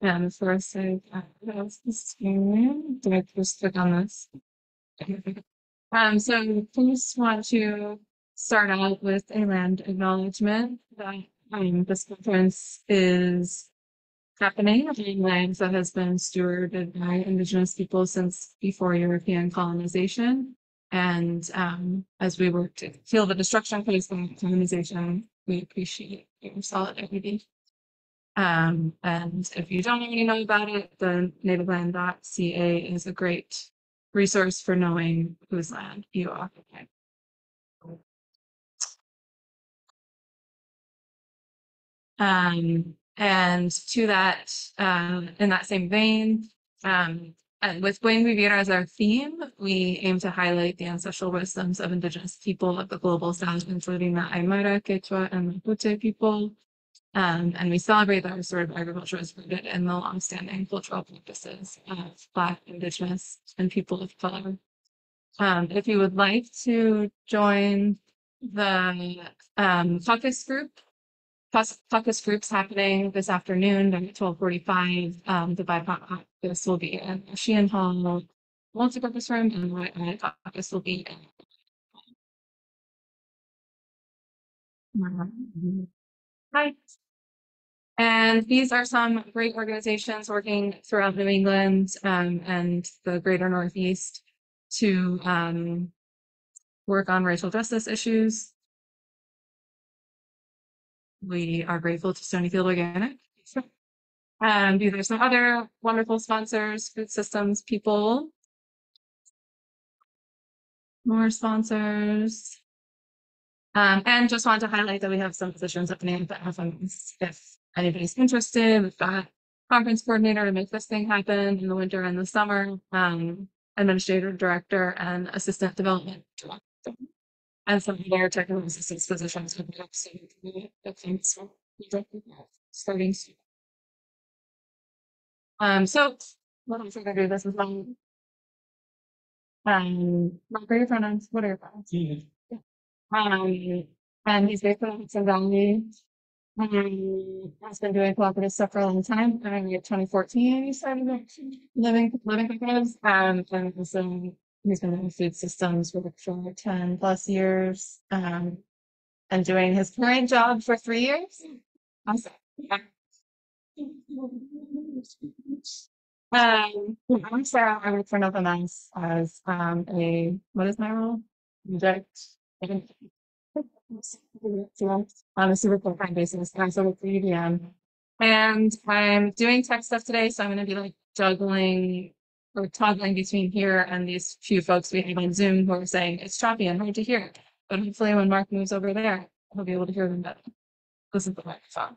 And first, do I just click on this? So please want to start out with a land acknowledgement that this conference is happening on lands that has been stewarded by Indigenous people since before European colonization. And as we work to heal the destruction caused by colonization, we appreciate your solidarity. And if you don't already know about it, the nativeland.ca is a great resource for knowing whose land you occupy. And to that, in that same vein, and with Buen Vivir as our theme, we aim to highlight the ancestral wisdoms of Indigenous people of the global south, including the Aymara, Quechua, and Mapuche people. And we celebrate that restorative agriculture is rooted in the longstanding cultural practices of Black, Indigenous, and people of color. If you would like to join the caucus group, caucus groups happening this afternoon at 12:45. The BIPOC caucus will be in the Sheehan Hall multi-purpose room, and the White caucus will be in. Hi. And these are some great organizations working throughout New England and the greater Northeast to work on racial justice issues. We are grateful to Stonyfield Organic. These are some other wonderful sponsors, food systems people. More sponsors. And just wanted to highlight that we have some positions opening at the FMS if anybody's interested. We've got conference coordinator to make this thing happen in the winter and the summer, administrative director and assistant development director, and some other technical assistance positions would be up starting soon. So what else are we gonna do? This is one. What are your pronouns? What are your pronouns? Yeah. And he's based in Hudson Valley. Has been doing cooperative stuff for a long time. In 2014, he started living cooperatives. And so he's been in food systems for 10 plus years. And doing his current job for 3 years. Awesome. Yeah. I'm Sarah. I work for nofamass as what is my role? Project. On a super full-time basis. I'm so with EDM. And I'm doing tech stuff today, so I'm going to be like juggling or toggling between here and these few folks we have on Zoom who are saying it's choppy and hard to hear. But hopefully when Mark moves over there, I'll be able to hear them better. This is the microphone.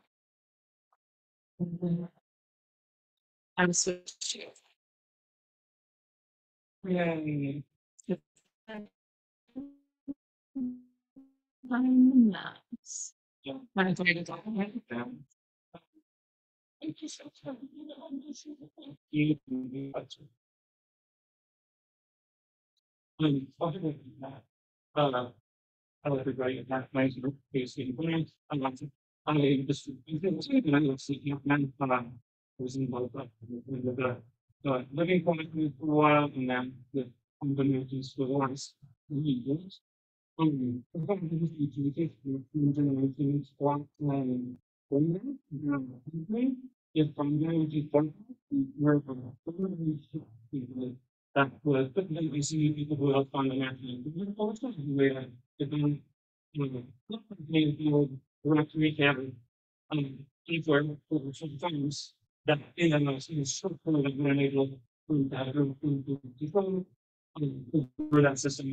I'm switching. Yay. Nice. Yeah. I'm going to talk about it. I like to write that my case in point. I like to I just and I like seeking man was involved with the living point for a while and then the communities for the last years. I thought it was utility for generations one and if I'm going to talk where that was but then I see people who are fundamentally where the directory can for sometimes that in a nice structure that we're able to control for that system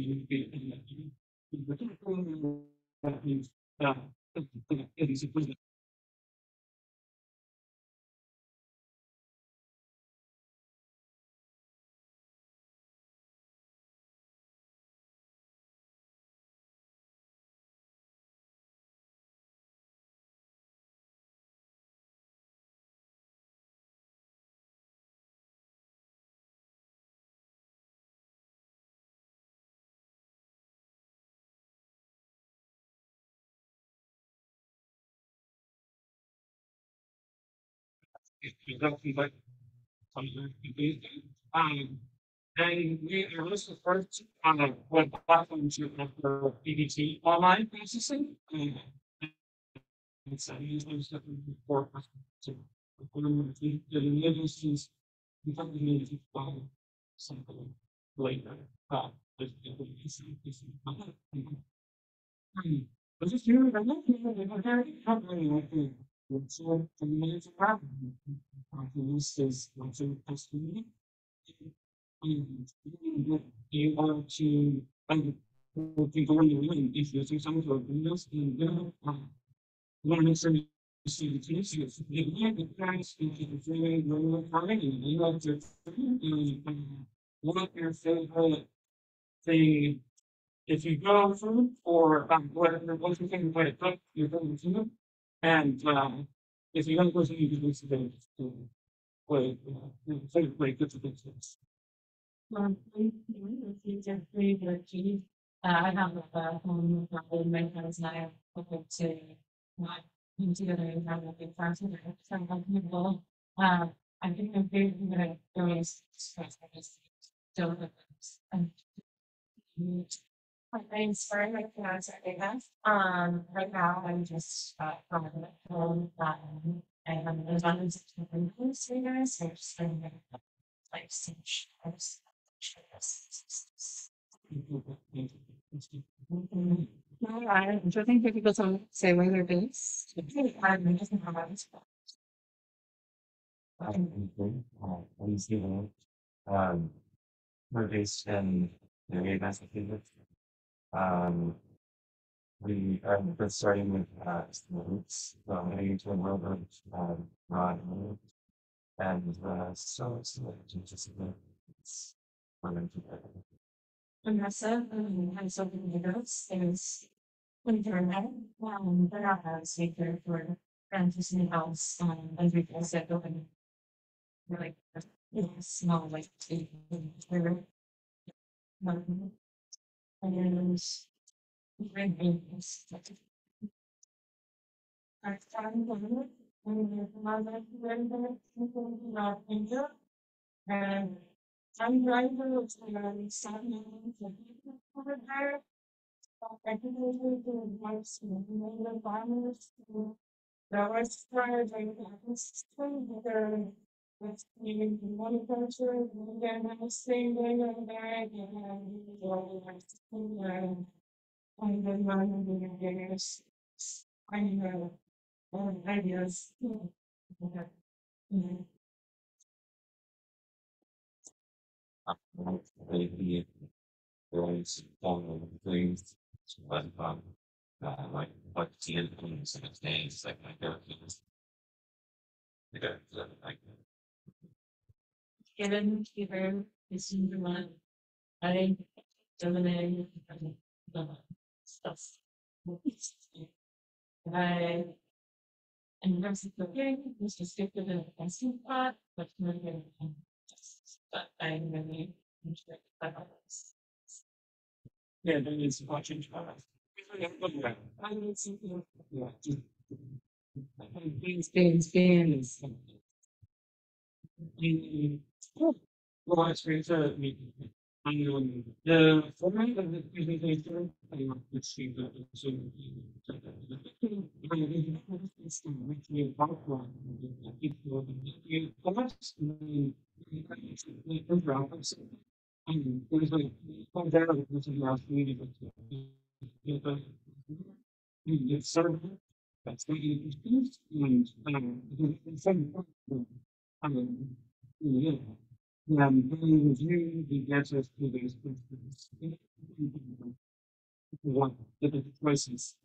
that means it is exactly like something to do. And we are also first on a web platform to offer PBT online processing. And so usually stuff for us to the universities become the community something later. There's but just you I love you know very happily like so the minutes of problem. This is what's in the you want to people in the room if you're using some sort of windows and you want to make sure you see the cases. You want the parents to keep it very normal fine and you want to one of your favorite thing if you go through or whatever what you think what it took, you're going to and if you don't go through you can lose the to play play good to things. It's definitely working. I have a home with my friends and I have hoping to not come together and have a big party with some people. Uh, I think I'm very good at going stress. I just don't have those. I'm inspired by the answer they have. Right now I'm just from home and I'm in abundance of different things right now, so I'm just trying to like cinch. I don't think people don't say where they're based. I'm just not um, we're based in the Massachusetts. Um, we have been starting with students, heading into a world of and so it's just it's fun to Vanessa, I'm so many notes. There's internet, but I have a speaker for fantasy house, as we can set open like small like and I found one and another India and I'm driving to something over there. I think the nice environment. There was prior to this there was even one culture, and then I was staying there and there, and then my years, I know, ideas. Maybe always things, but like the end of things like like given given is in the one I dominate the stuff. I and that's the thing, was to stick with the pencil part, but maybe but I really enjoy that. Yeah, that is watching. I need something. Yeah. Beans. Well, it's great to meet you. The format of the presentation, let's see the Zoom. It's the PowerPoint. You comments, there's like, come down, this is last meeting. It's sort of, that's the excuse, and, it's some, um, yeah. They review the answers to those questions. What the choices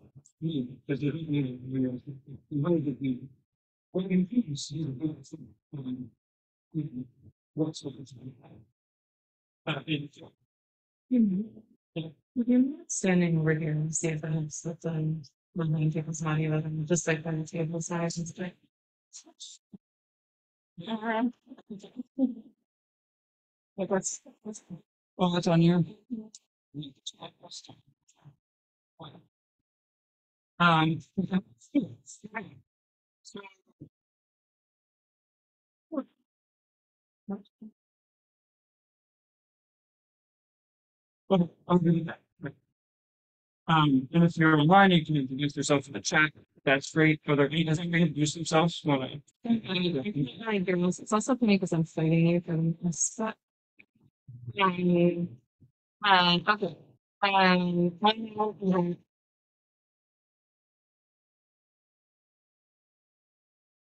mean, because they don't know the way that we, what we use, what's what it's it, standing over here and see if I'm slipped on one line tables money that I'm just like on the table size and stuff. Like what's well that's on your um Well, I'll do that. And if you're online, you can introduce yourself in the chat. That's great. Are there any does anybody introduce themselves? It's also funny because I'm fighting you from a set. Okay.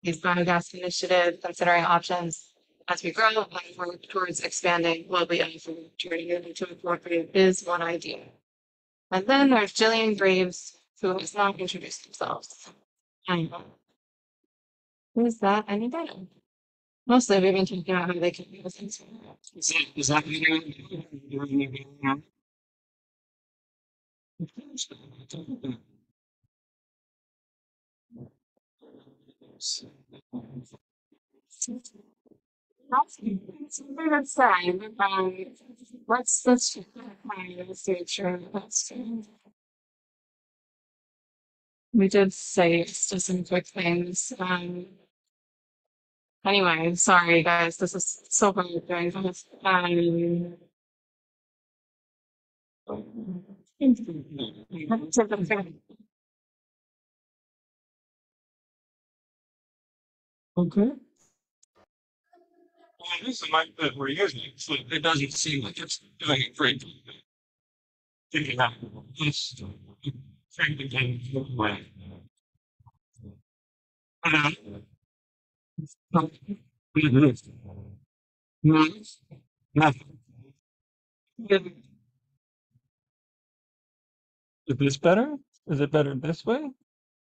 These biogas initiative, considering options as we grow and work towards expanding globally and from turning it into a cooperative is one idea. And then there's Jillian Graves, who has not introduced themselves. Is that any better? Mostly we've been talking about how they can be things. Is that you? That's a bit sad. Let's see, sure. We did say just some quick things. Anyway, sorry guys, this is so hard doing this. Okay. Well, this is the mic that we're using, so it doesn't seem like it's doing a great job picking up. It's trying to get away. Is this better? Is it better this way?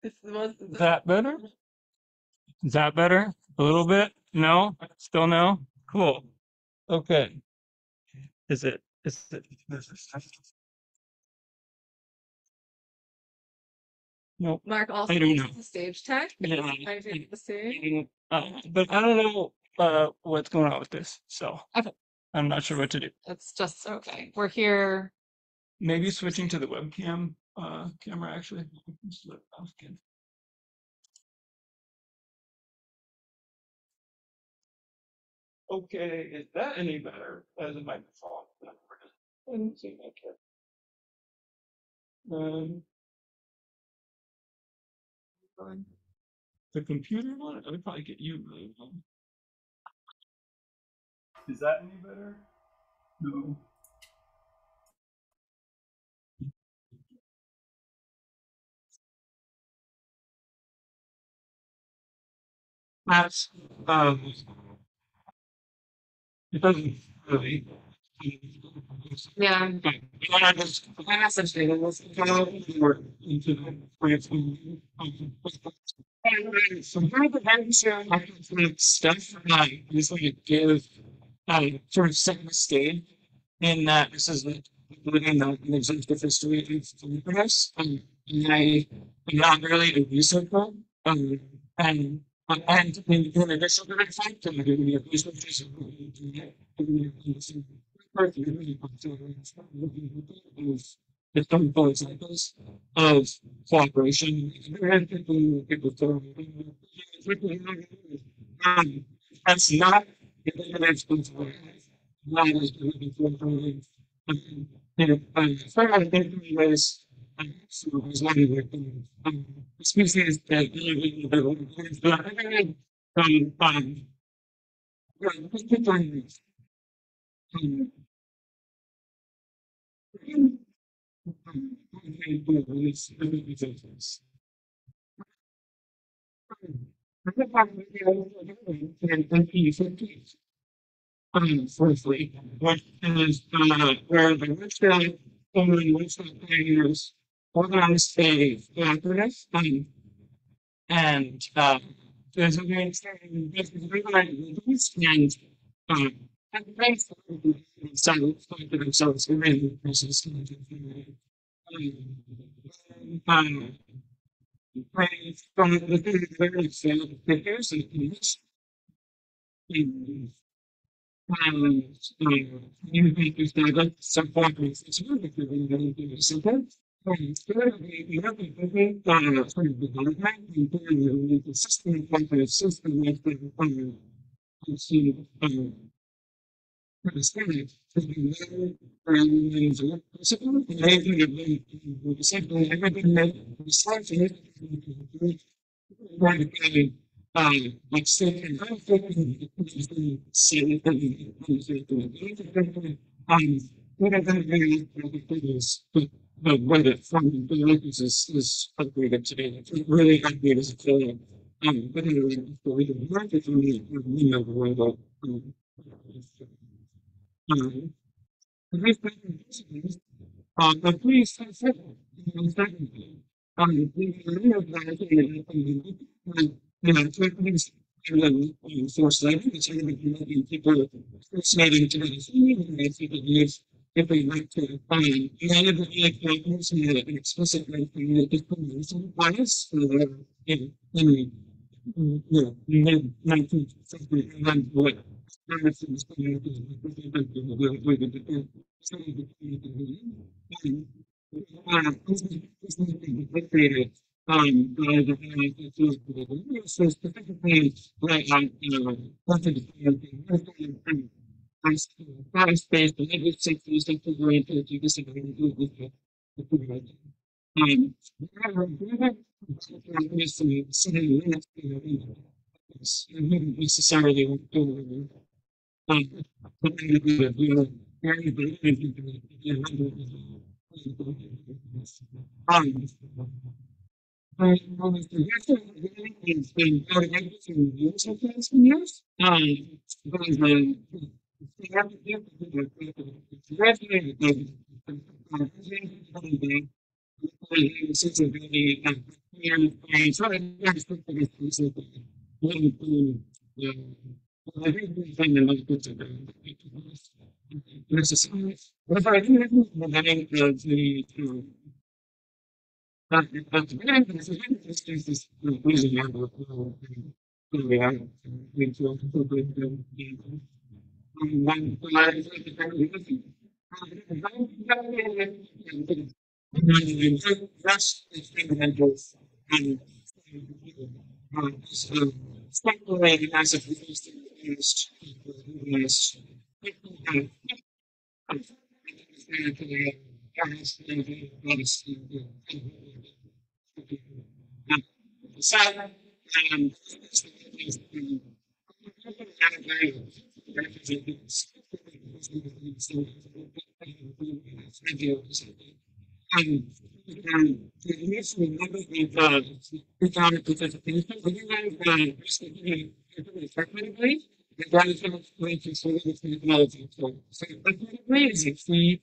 It's the most. Is that better? Is that better? A little bit? No? Still no? Cool. Okay. No, Mark also I don't know. has the stage tech. Yeah, I did the same. but I don't know what's going on with this, so Okay. I'm not sure what to do. It's just okay. We're here. Maybe switching to the webcam camera actually. Okay, is that any better as a microphone? I didn't see that yet. The computer one? I would probably get you. Is that any better? No. That's it doesn't really. Yeah. But when I was I messaged it, it was more into the France. So one of the things I can stuff is like give sort of set the stage in that this is living an executive history of Cooperatives. I am not really a researcher. And in addition to the fact that I'm doing a research is historical examples of cooperation. That's not ways species that firstly, which is where the Richmond Women Richmond Pioneers organized a cooperative and there's a very and so for themselves in process from the very figures and you think is that like some point it's really simple. Thirdly, you have to be sort of development and the system like the system like the understand has been very and support and everything that we said everything that we said for it right like say and I'm thinking say what I think really is the way that from the Olympics is upgraded today. It's really upgraded as a player. But anyway, we can work it from we know the way that um, the but please consider secondly, Japanese source language, it's going to be making people fascinating to the people use if they like to find any of the examples in an explicit way for the different bias for the in mid 19th century and then what dictated by the so specifically right on space, the negative safety is integrated to disagree with the city limits wouldn't necessarily um, it's been going on for years and years and years. Because they have to do since it's really and so I understand that it's really I think we find a lot of good necessary. But I think the but again, this is really one that's fundamentals and speculating as if it is sad and the initial number of economic participation, but you guys effectively, the guys are going to sort of the technology. So effectively is a free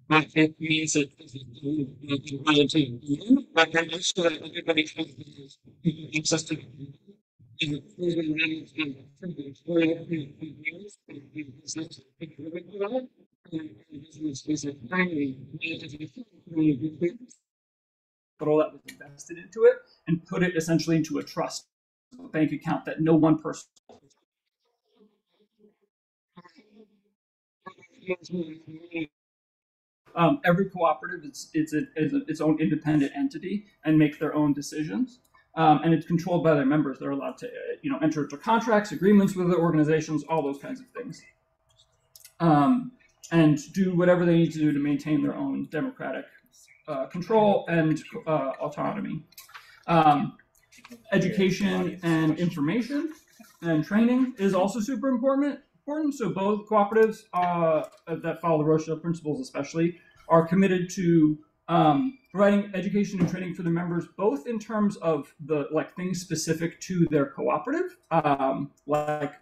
but it means that the technology, but then also everybody has access to capital that was invested into it and put it essentially into a trust bank account that no one person. Every cooperative is its own independent entity and make their own decisions. And it's controlled by their members. They're allowed to, enter into contracts, agreements with the organizations, all those kinds of things, and do whatever they need to do to maintain their own democratic control and autonomy. Education and information and training is also super important. So both cooperatives that follow the Rochdale principles, especially, are committed to providing education and training for their members, both in terms of the things specific to their cooperative, like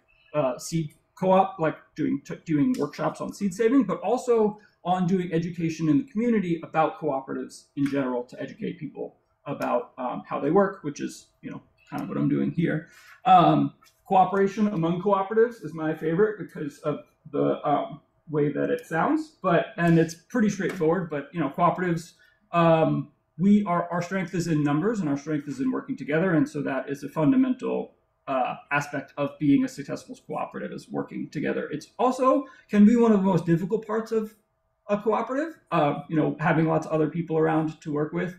seed co-op, like doing workshops on seed saving, but also on doing education in the community about cooperatives in general to educate people about how they work, which is kind of what I'm doing here. Cooperation among cooperatives is my favorite because of the way that it sounds, and it's pretty straightforward. But cooperatives, our strength is in numbers and our strength is in working together, and so that is a fundamental aspect of being a successful cooperative, is working together. It's also can be one of the most difficult parts of a cooperative. Having lots of other people around to work with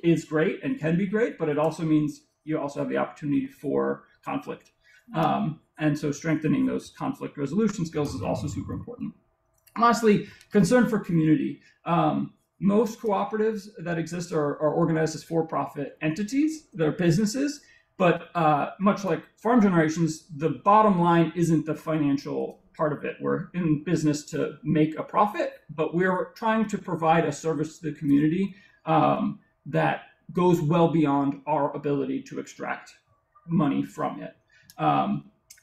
is great and can be great, but it also means you also have the opportunity for conflict. And so strengthening those conflict resolution skills is also super important. Lastly, concern for community. Most cooperatives that exist are organized as for-profit entities. They're businesses, but much like farm generations, the bottom line isn't the financial part of it. We're in business to make a profit, but we're trying to provide a service to the community that goes well beyond our ability to extract money from it.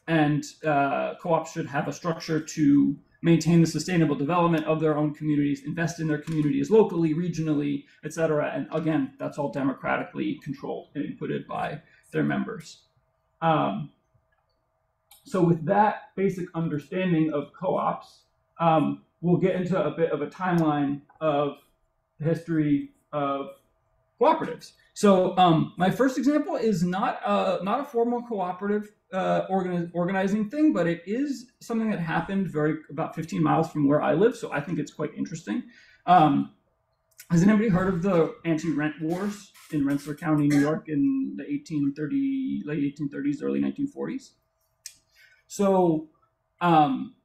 And co-ops should have a structure to maintain the sustainable development of their own communities, invest in their communities locally, regionally, et cetera. And again, that's all democratically controlled and inputted by their members. So with that basic understanding of co-ops, we'll get into a bit of a timeline of the history of cooperatives. So my first example is not a formal cooperative organizing thing, but it is something that happened about 15 miles from where I live. So I think it's quite interesting. Has anybody heard of the anti-rent wars in Rensselaer County, New York, in the late 1830s, early 1940s? So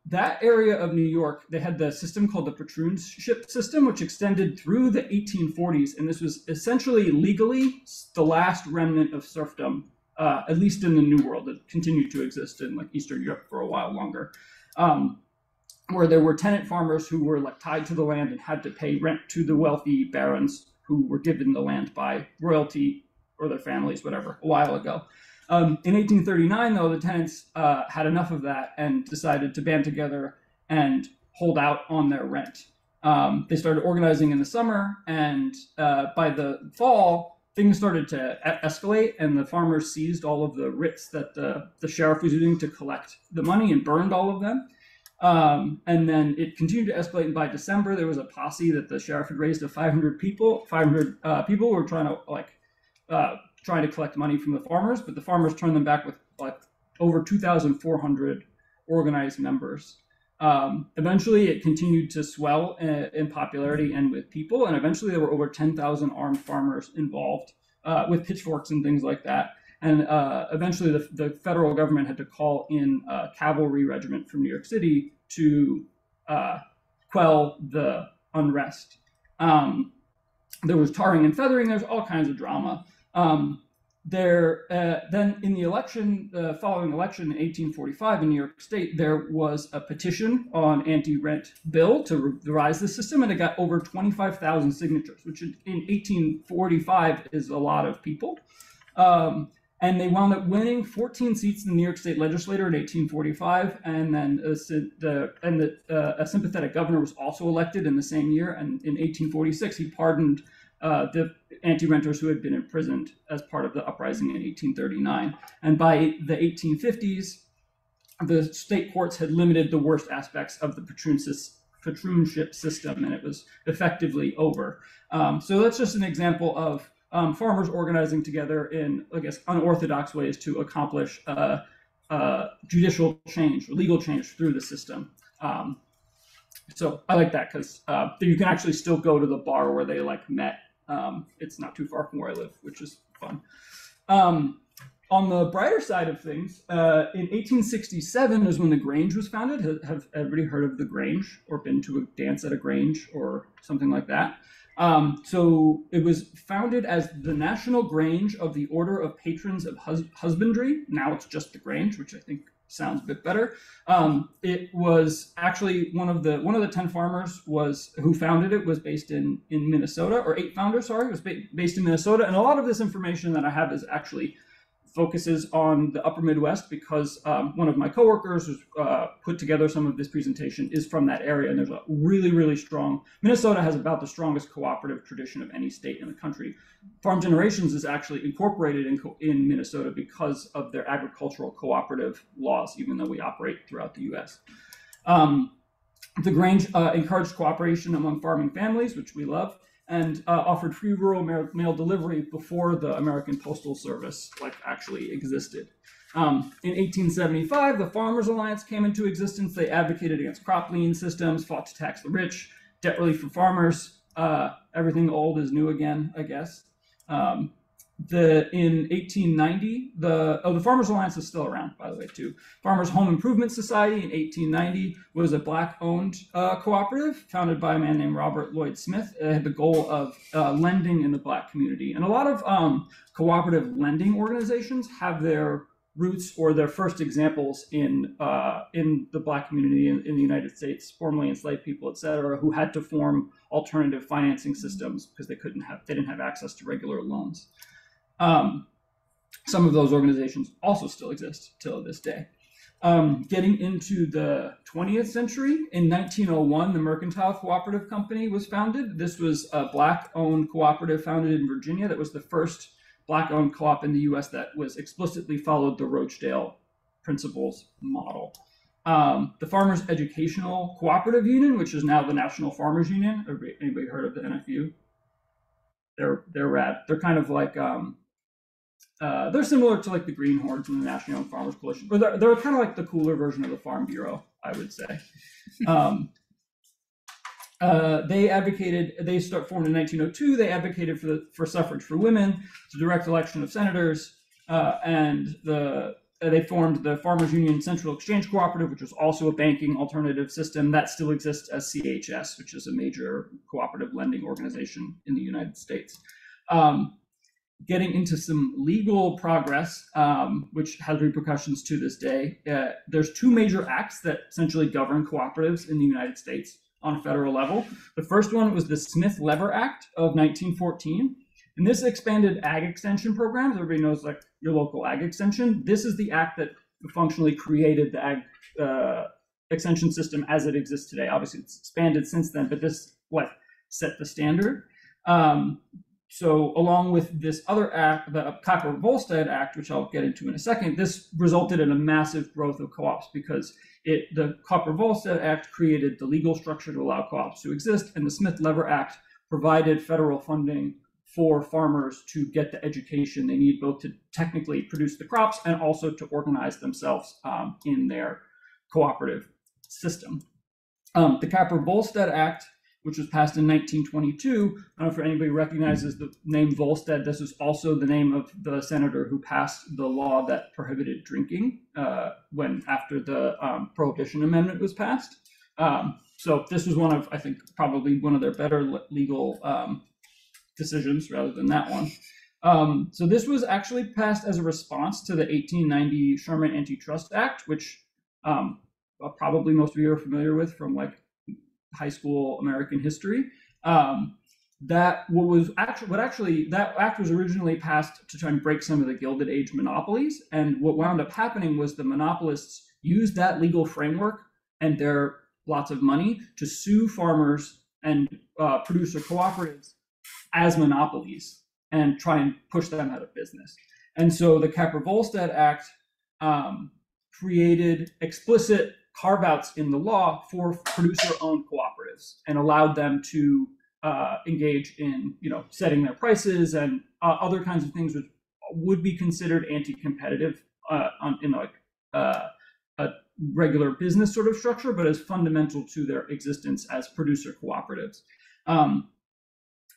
that area of New York, they had the system called the patroonship system, which extended through the 1840s. And this was essentially legally the last remnant of serfdom, at least in the New World. It continued to exist in like Eastern Europe for a while longer, where there were tenant farmers who were like tied to the land and had to pay rent to the wealthy barons who were given the land by royalty or their families, whatever, a while ago. In 1839, though, the tenants had enough of that and decided to band together and hold out on their rent. They started organizing in the summer, and by the fall, things started to escalate, and the farmers seized all of the writs that the sheriff was using to collect the money and burned all of them. And then it continued to escalate, and by December, there was a posse that the sheriff had raised of 500 people. 500 people were trying to collect money from the farmers, but the farmers turned them back with like over 2,400 organized members. Eventually, it continued to swell in popularity and with people, and eventually there were over 10,000 armed farmers involved with pitchforks and things like that. And eventually, the federal government had to call in a cavalry regiment from New York City to quell the unrest. There was tarring and feathering. There's all kinds of drama. Then in the election, the following election in 1845 in New York State, there was a petition on anti-rent bill to revise the system, and it got over 25,000 signatures, which in 1845 is a lot of people. And they wound up winning 14 seats in the New York State legislature in 1845, and then a sympathetic governor was also elected in the same year. And in 1846, he pardoned the anti-renters who had been imprisoned as part of the uprising in 1839. And by the 1850s, the state courts had limited the worst aspects of the patroonship system, and it was effectively over. So that's just an example of farmers organizing together in, I guess, unorthodox ways to accomplish judicial change, or legal change through the system. So I like that because you can actually still go to the bar where they met. It's not too far from where I live, which is fun. On the brighter side of things, in 1867 is when the Grange was founded. Have everybody heard of the Grange or been to a dance at a Grange or something like that? So it was founded as the National Grange of the Order of Patrons of Husbandry. Now it's just the Grange, which I think sounds a bit better. It was actually one of the 10 farmers who founded it was based in Minnesota, or 8 founders, sorry, was based in Minnesota. And a lot of this information that I have is actually focuses on the upper Midwest because one of my coworkers who's put together some of this presentation is from that area, and there's a really, really strong, Minnesota has about the strongest cooperative tradition of any state in the country. Farm Generations is actually incorporated in Minnesota because of their agricultural cooperative laws, even though we operate throughout the US. The Grange encouraged cooperation among farming families, which we love, and offered free rural mail delivery before the American Postal Service actually existed. In 1875, the Farmers Alliance came into existence. They advocated against crop lien systems, fought to tax the rich, debt relief for farmers. Everything old is new again, I guess. In 1890, the Farmers Alliance is still around, by the way, too. Farmers Home Improvement Society in 1890 was a black-owned cooperative founded by a man named Robert Lloyd Smith. It had the goal of lending in the black community, and a lot of cooperative lending organizations have their roots or their first examples in the black community in the United States, formerly enslaved people, et cetera, who had to form alternative financing systems because they didn't have access to regular loans. Some of those organizations also still exist till this day. Getting into the 20th century, in 1901, the Mercantile Cooperative Company was founded. This was a black-owned cooperative founded in Virginia that was the first black-owned co-op in the U.S. that was explicitly followed the Rochdale Principles model. The Farmers Educational Cooperative Union, which is now the National Farmers Union. Anybody heard of the NFU? They're rad. They're kind of like they're similar to like the Green Hordes and the National Young Farmers Coalition, but they're kind of like the cooler version of the Farm Bureau, I would say. They formed in 1902. They advocated for suffrage for women, the direct election of senators, and they formed the Farmers Union Central Exchange Cooperative, which was also a banking alternative system that still exists as CHS, which is a major cooperative lending organization in the United States. Getting into some legal progress, which has repercussions to this day. There's two major acts that essentially govern cooperatives in the United States on a federal level. The first one was the Smith-Lever Act of 1914. And this expanded ag extension programs. Everybody knows like your local ag extension. This is the act that functionally created the ag extension system as it exists today. Obviously, it's expanded since then, but this set the standard. So along with this other act, the Cooper-Volstead Act, which I'll get into in a second, this resulted in a massive growth of co-ops because the Cooper-Volstead Act created the legal structure to allow co-ops to exist, and the Smith-Lever Act provided federal funding for farmers to get the education they need, both to technically produce the crops and also to organize themselves in their cooperative system. The Cooper-Volstead Act, which was passed in 1922. I don't know if anybody recognizes the name Volstead. This is also the name of the senator who passed the law that prohibited drinking after the Prohibition Amendment was passed. So this was I think, probably one of their better legal decisions rather than that one. So this was actually passed as a response to the 1890 Sherman Antitrust Act, which probably most of you are familiar with from high school American history. That act was originally passed to try and break some of the Gilded Age monopolies, and what wound up happening was the monopolists used that legal framework and their lots of money to sue farmers and producer cooperatives as monopolies and try and push them out of business. And so the Cooper-Volstead Act created explicit carve-outs in the law for producer-owned cooperatives and allowed them to engage in, setting their prices and other kinds of things which would be considered anti-competitive in a regular business sort of structure, but as fundamental to their existence as producer cooperatives.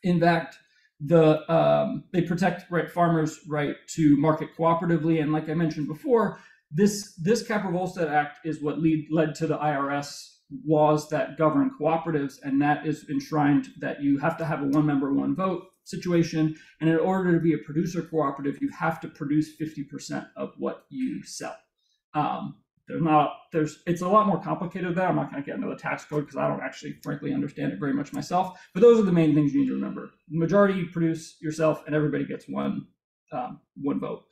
In fact, they protect farmers' right to market cooperatively, and like I mentioned before, this Cooper-Volstead Act is what led to the IRS laws that govern cooperatives, and that is enshrined that you have to have a one member, one vote situation. And in order to be a producer cooperative, you have to produce 50% of what you sell. It's a lot more complicated than that. I'm not going to get into the tax code because I don't actually, frankly, understand it very much myself. But those are the main things you need to remember. The majority you produce yourself, and everybody gets one vote.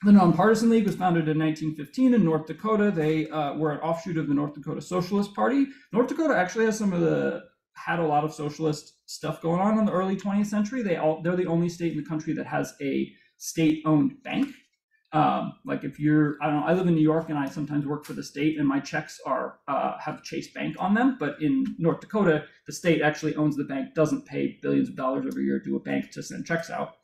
The Nonpartisan League was founded in 1915 in North Dakota. They were an offshoot of the North Dakota Socialist Party. North Dakota actually had a lot of socialist stuff going on in the early 20th century. They're the only state in the country that has a state-owned bank. I live in New York and I sometimes work for the state, and my checks have Chase Bank on them. But in North Dakota, the state actually owns the bank, doesn't pay billions of dollars every year to a bank to send checks out.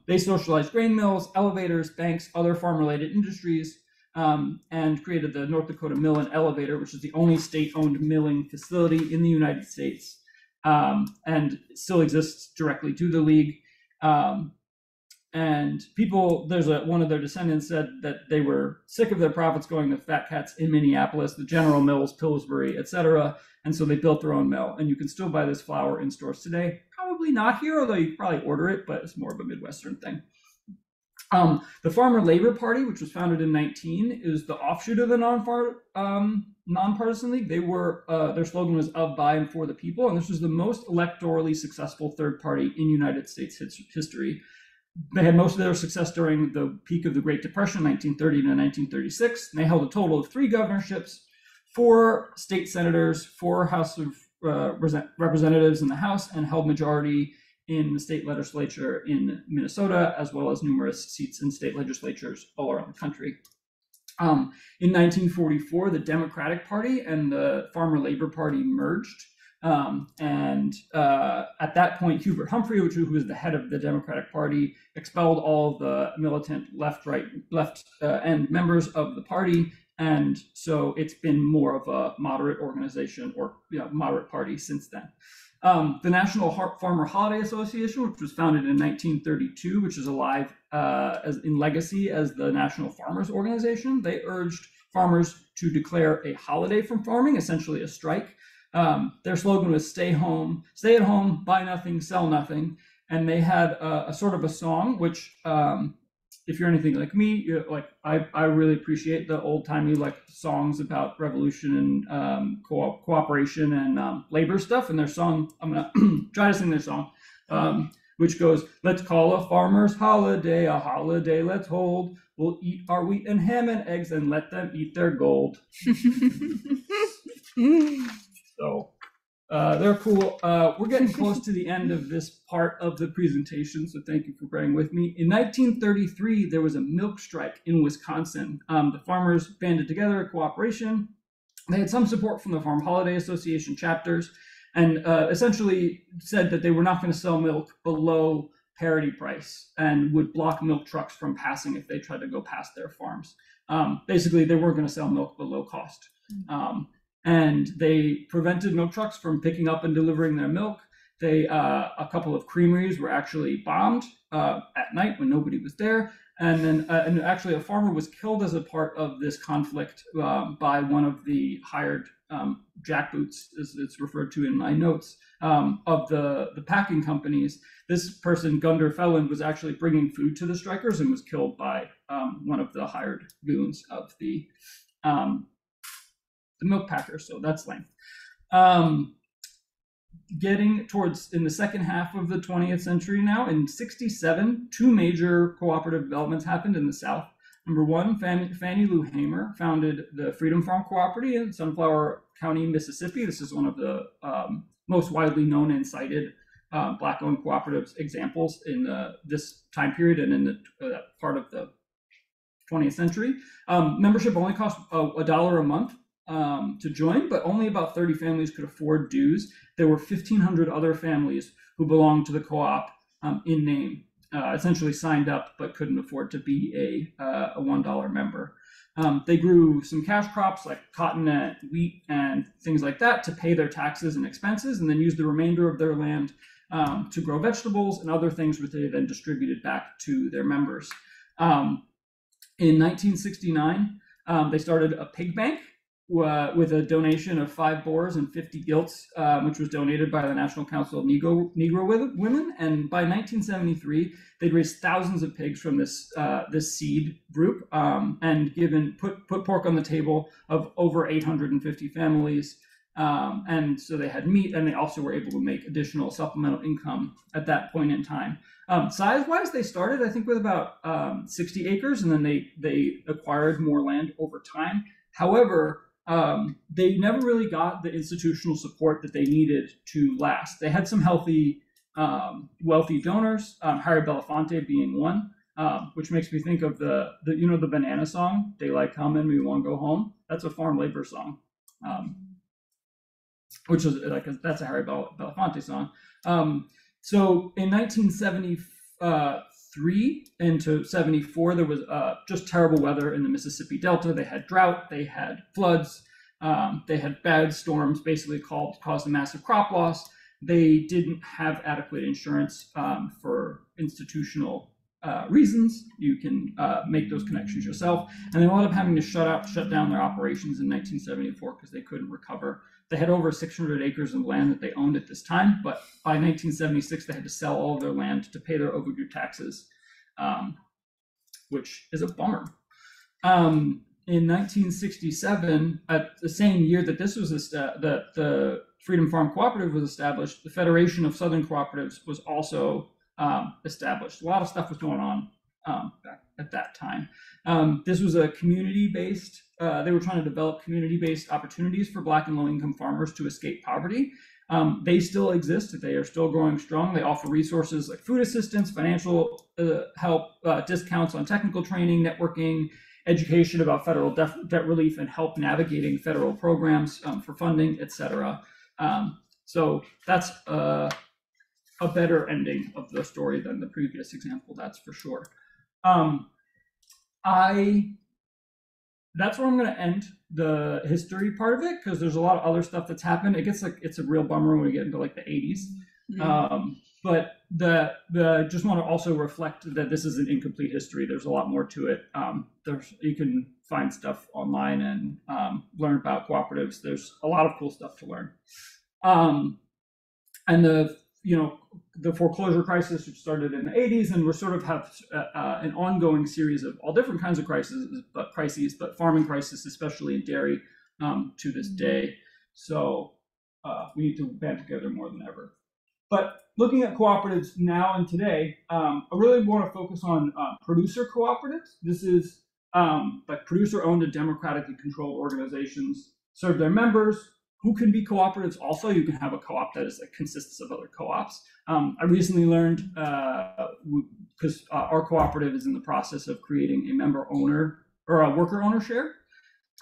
They socialized grain mills, elevators, banks, other farm-related industries, and created the North Dakota Mill and Elevator, which is the only state-owned milling facility in the United States, and still exists directly to the league. And people, one of their descendants said that they were sick of their profits going to fat cats in Minneapolis, the General Mills, Pillsbury, etc. And so they built their own mill. And you can still buy this flour in stores today. Probably not here, although you can probably order it, but it's more of a Midwestern thing. The Farmer Labor Party, which was founded in 19, is the offshoot of the Nonpartisan League. Their slogan was "of, by, and for the people," and this was the most electorally successful third party in United States history. They had most of their success during the peak of the Great Depression, 1930 to 1936. And they held a total of 3 governorships, 4 state senators, 4 House of Representatives in the House, and held majority in the state legislature in Minnesota, as well as numerous seats in state legislatures all around the country. In 1944, the Democratic Party and the Farmer Labor Party merged. At that point, Hubert Humphrey, who was the head of the Democratic Party, expelled all the militant left end members of the party. And so it's been more of a moderate organization or moderate party since then. The National Farmer Holiday Association, which was founded in 1932, which is alive in legacy as the National Farmers Organization, they urged farmers to declare a holiday from farming, essentially a strike. Their slogan was stay at home, buy nothing, sell nothing. And they had a sort of a song, which if you're anything like me, I really appreciate the old timey songs about revolution and cooperation and labor stuff. And their song, I'm gonna try to sing their song, which goes, "Let's call a farmer's holiday a holiday let's hold. We'll eat our wheat and ham and eggs and let them eat their gold." So they're cool. We're getting close to the end of this part of the presentation, so thank you for bearing with me. In 1933, there was a milk strike in Wisconsin. The farmers banded together, a cooperation. They had some support from the Farm Holiday Association chapters, and essentially said that they were not going to sell milk below parity price and would block milk trucks from passing if they tried to go past their farms. Basically, they weren't going to sell milk below cost. And they prevented milk trucks from picking up and delivering their milk. A couple of creameries were actually bombed at night when nobody was there. And then and actually a farmer was killed as a part of this conflict by one of the hired jackboots, as it's referred to in my notes, of the packing companies. This person, Gunder Felland, was actually bringing food to the strikers and was killed by one of the hired goons of the milk packers. So that's lame. Getting towards in the second half of the 20th century now, in 1967, 2 major cooperative developments happened in the South. Number one, Fannie Lou Hamer founded the Freedom Farm Cooperative in Sunflower County, Mississippi. This is one of the most widely known and cited Black-owned cooperatives examples in this time period and in the part of the 20th century. Membership only cost $1 a month to join, but only about 30 families could afford dues. There were 1,500 other families who belonged to the co-op in name, essentially signed up but couldn't afford to be a $1 member. They grew some cash crops like cotton and wheat and things like that to pay their taxes and expenses, and then used the remainder of their land to grow vegetables and other things which they then distributed back to their members. In 1969, they started a pig bank with a donation of 5 boars and 50 gilts, which was donated by the National Council of Negro Women. And by 1973, they'd raised thousands of pigs from this seed group and put pork on the table of over 850 families. And so they had meat, and they also were able to make additional supplemental income at that point in time. Size-wise, they started, I think, with about 60 acres, and then they acquired more land over time. However, they never really got the institutional support that they needed to last. They had some healthy, wealthy donors, Harry Belafonte being one, which makes me think of the banana song, "Daylight Coming, We Want to Go Home." That's a farm labor song, which is that's a Harry Belafonte song. So in 1973 into 74, there was just terrible weather in the Mississippi Delta. They had drought, they had floods, they had bad storms, basically caused a massive crop loss. They didn't have adequate insurance for institutional reasons. You can make those connections yourself. And they wound up having to shut down their operations in 1974 because they couldn't recover. They had over 600 acres of land that they owned at this time, but by 1976, they had to sell all of their land to pay their overdue taxes, which is a bummer. In 1967, at the same year that this was the Freedom Farm Cooperative was established, the Federation of Southern Cooperatives was also established. A lot of stuff was going on back at that time. This was a community-based, they were trying to develop community-based opportunities for Black and low-income farmers to escape poverty. They still exist. They are still growing strong. They offer resources like food assistance, financial help, discounts on technical training, networking, education about federal debt relief, and help navigating federal programs for funding, etc. So that's a better ending of the story than the previous example, that's for sure. That's where I'm going to end the history part of it, because there's a lot of other stuff that's happened. It gets like, it's a real bummer when we get into like the 80s. Mm-hmm. But just want to also reflect that this is an incomplete history. There's a lot more to it. You can find stuff online and learn about cooperatives. There's a lot of cool stuff to learn. And the foreclosure crisis, which started in the 80s, and we sort of have an ongoing series of all different kinds of crises, but farming crisis, especially in dairy, to this day. So we need to band together more than ever. But looking at cooperatives now and today, I really want to focus on producer cooperatives. This is like producer-owned and democratically controlled organizations serve their members, who can be cooperatives. Also, you can have a co-op that consists of other co-ops. I recently learned, because our cooperative is in the process of creating a member owner or a worker owner share.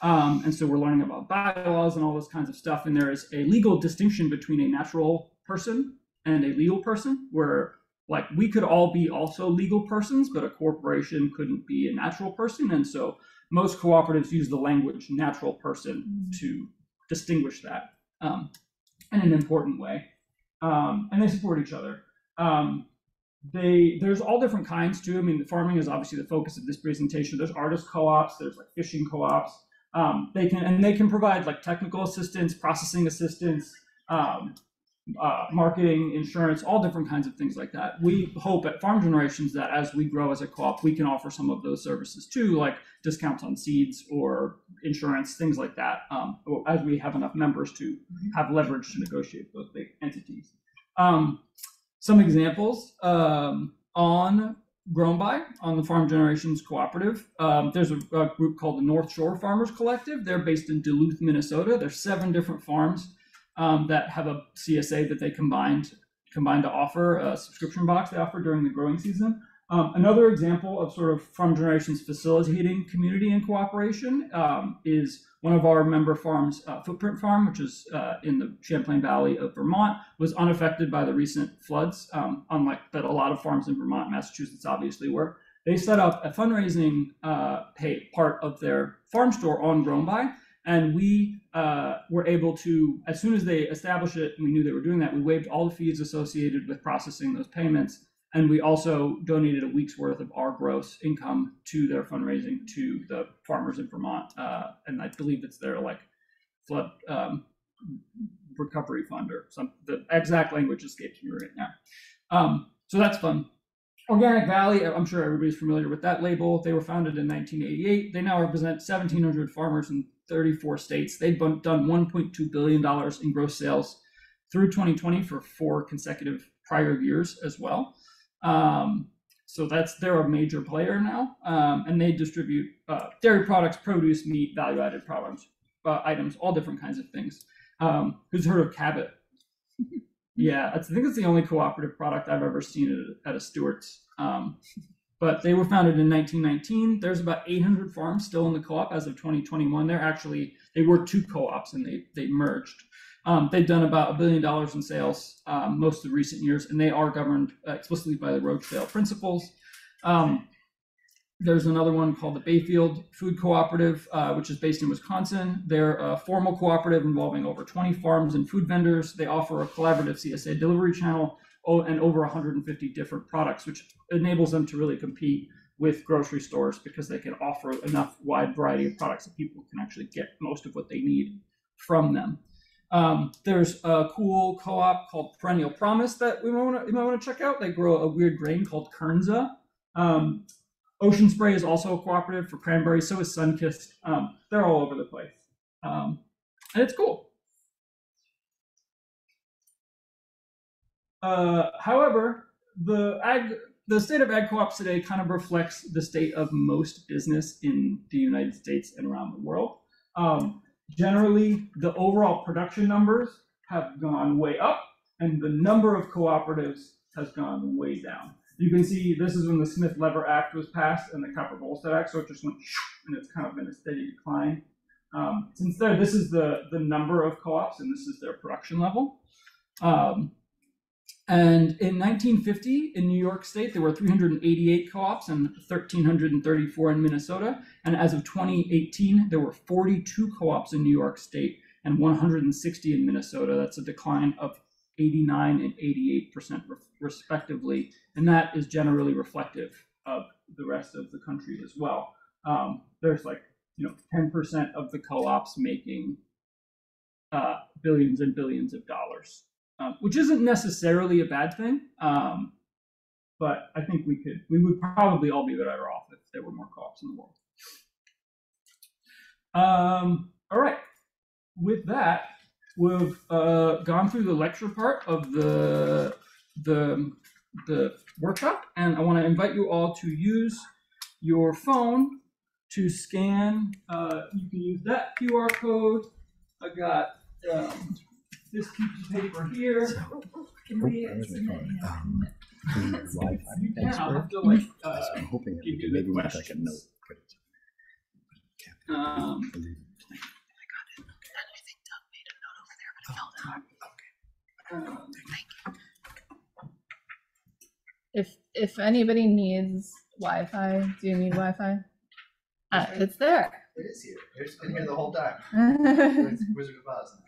And so we're learning about bylaws and all those kinds of stuff. And there is a legal distinction between a natural person and a legal person, where like we could all be also legal persons, but a corporation couldn't be a natural person. And so most cooperatives use the language natural person to distinguish that in an important way. And they support each other. There's all different kinds too. I mean, the farming is obviously the focus of this presentation. There's artist co-ops, there's like fishing co-ops. They can provide like technical assistance, processing assistance, marketing, insurance, all different kinds of things like that. We hope at Farm Generations that as we grow as a co-op, we can offer some of those services too, like discounts on seeds or insurance, things like that, as we have enough members to have leverage to negotiate with those big entities. Some examples on Grown By, on the Farm Generations Cooperative. There's a group called the North Shore Farmers Collective. They're based in Duluth, Minnesota. There's 7 different farms that have a CSA that they combined to offer a subscription box they offer during the growing season. Another example of sort of Farm Generations facilitating community and cooperation is one of our member farms, Footprint Farm, which is in the Champlain Valley of Vermont, was unaffected by the recent floods, unlike that a lot of farms in Vermont, Massachusetts obviously were. They set up a fundraising part of their farm store on Grown By, and we were able to, as soon as they established it, and we knew they were doing that, we waived all the fees associated with processing those payments. And we also donated a week's worth of our gross income to their fundraising to the farmers in Vermont. And I believe it's their like flood recovery fund or some, the exact language escapes me right now. So that's fun. Organic Valley, I'm sure everybody's familiar with that label. They were founded in 1988. They now represent 1,700 farmers in 34 states. They've done $1.2 billion in gross sales through 2020 for 4 consecutive prior years as well. So they're a major player now, and they distribute dairy products, produce, meat, value-added products, items, all different kinds of things. Who's heard of Cabot? Yeah, I think it's the only cooperative product I've ever seen at a Stewart's. But they were founded in 1919. There's about 800 farms still in the co-op as of 2021. They were 2 co-ops and they merged. They've done about $1 billion in sales most of the recent years, and they are governed explicitly by the Rochdale principles. There's another one called the Bayfield Food Cooperative, which is based in Wisconsin. They're a formal cooperative involving over 20 farms and food vendors. They offer a collaborative CSA delivery channel and over 150 different products, which enables them to really compete with grocery stores because they can offer enough wide variety of products that people can actually get most of what they need from them. There's a cool co-op called Perennial Promise that you might want to check out. They grow a weird grain called Kernza. Ocean Spray is also a cooperative for cranberries. So is Sunkist. They're all over the place, and it's cool. However, the state of ag co-ops today kind of reflects the state of most business in the United States and around the world. Generally, the overall production numbers have gone way up, and the number of cooperatives has gone way down. You can see this is when the Smith-Lever Act was passed and the Copper-Volstead Act, so it just went, and it's kind of been a steady decline. Since there, this is the number of co-ops, and this is their production level. And in 1950, in New York State, there were 388 co-ops and 1,334 in Minnesota. And as of 2018, there were 42 co-ops in New York State and 160 in Minnesota. That's a decline of 89 and 88% respectively. And that is generally reflective of the rest of the country as well. There's 10% of the co-ops making billions and billions of dollars. Which isn't necessarily a bad thing, but I think we would probably all be better off if there were more co-ops in the world. All right, with that, we've gone through the lecture part of the workshop, and I want to invite you all to use your phone to scan. You can use that QR code. I got this piece of paper here. I'm hoping that maybe we can take a note. If anybody needs Wi-Fi, do you need Wi-Fi? It's there. It is here. It's been here the whole time. Wizard of Oz.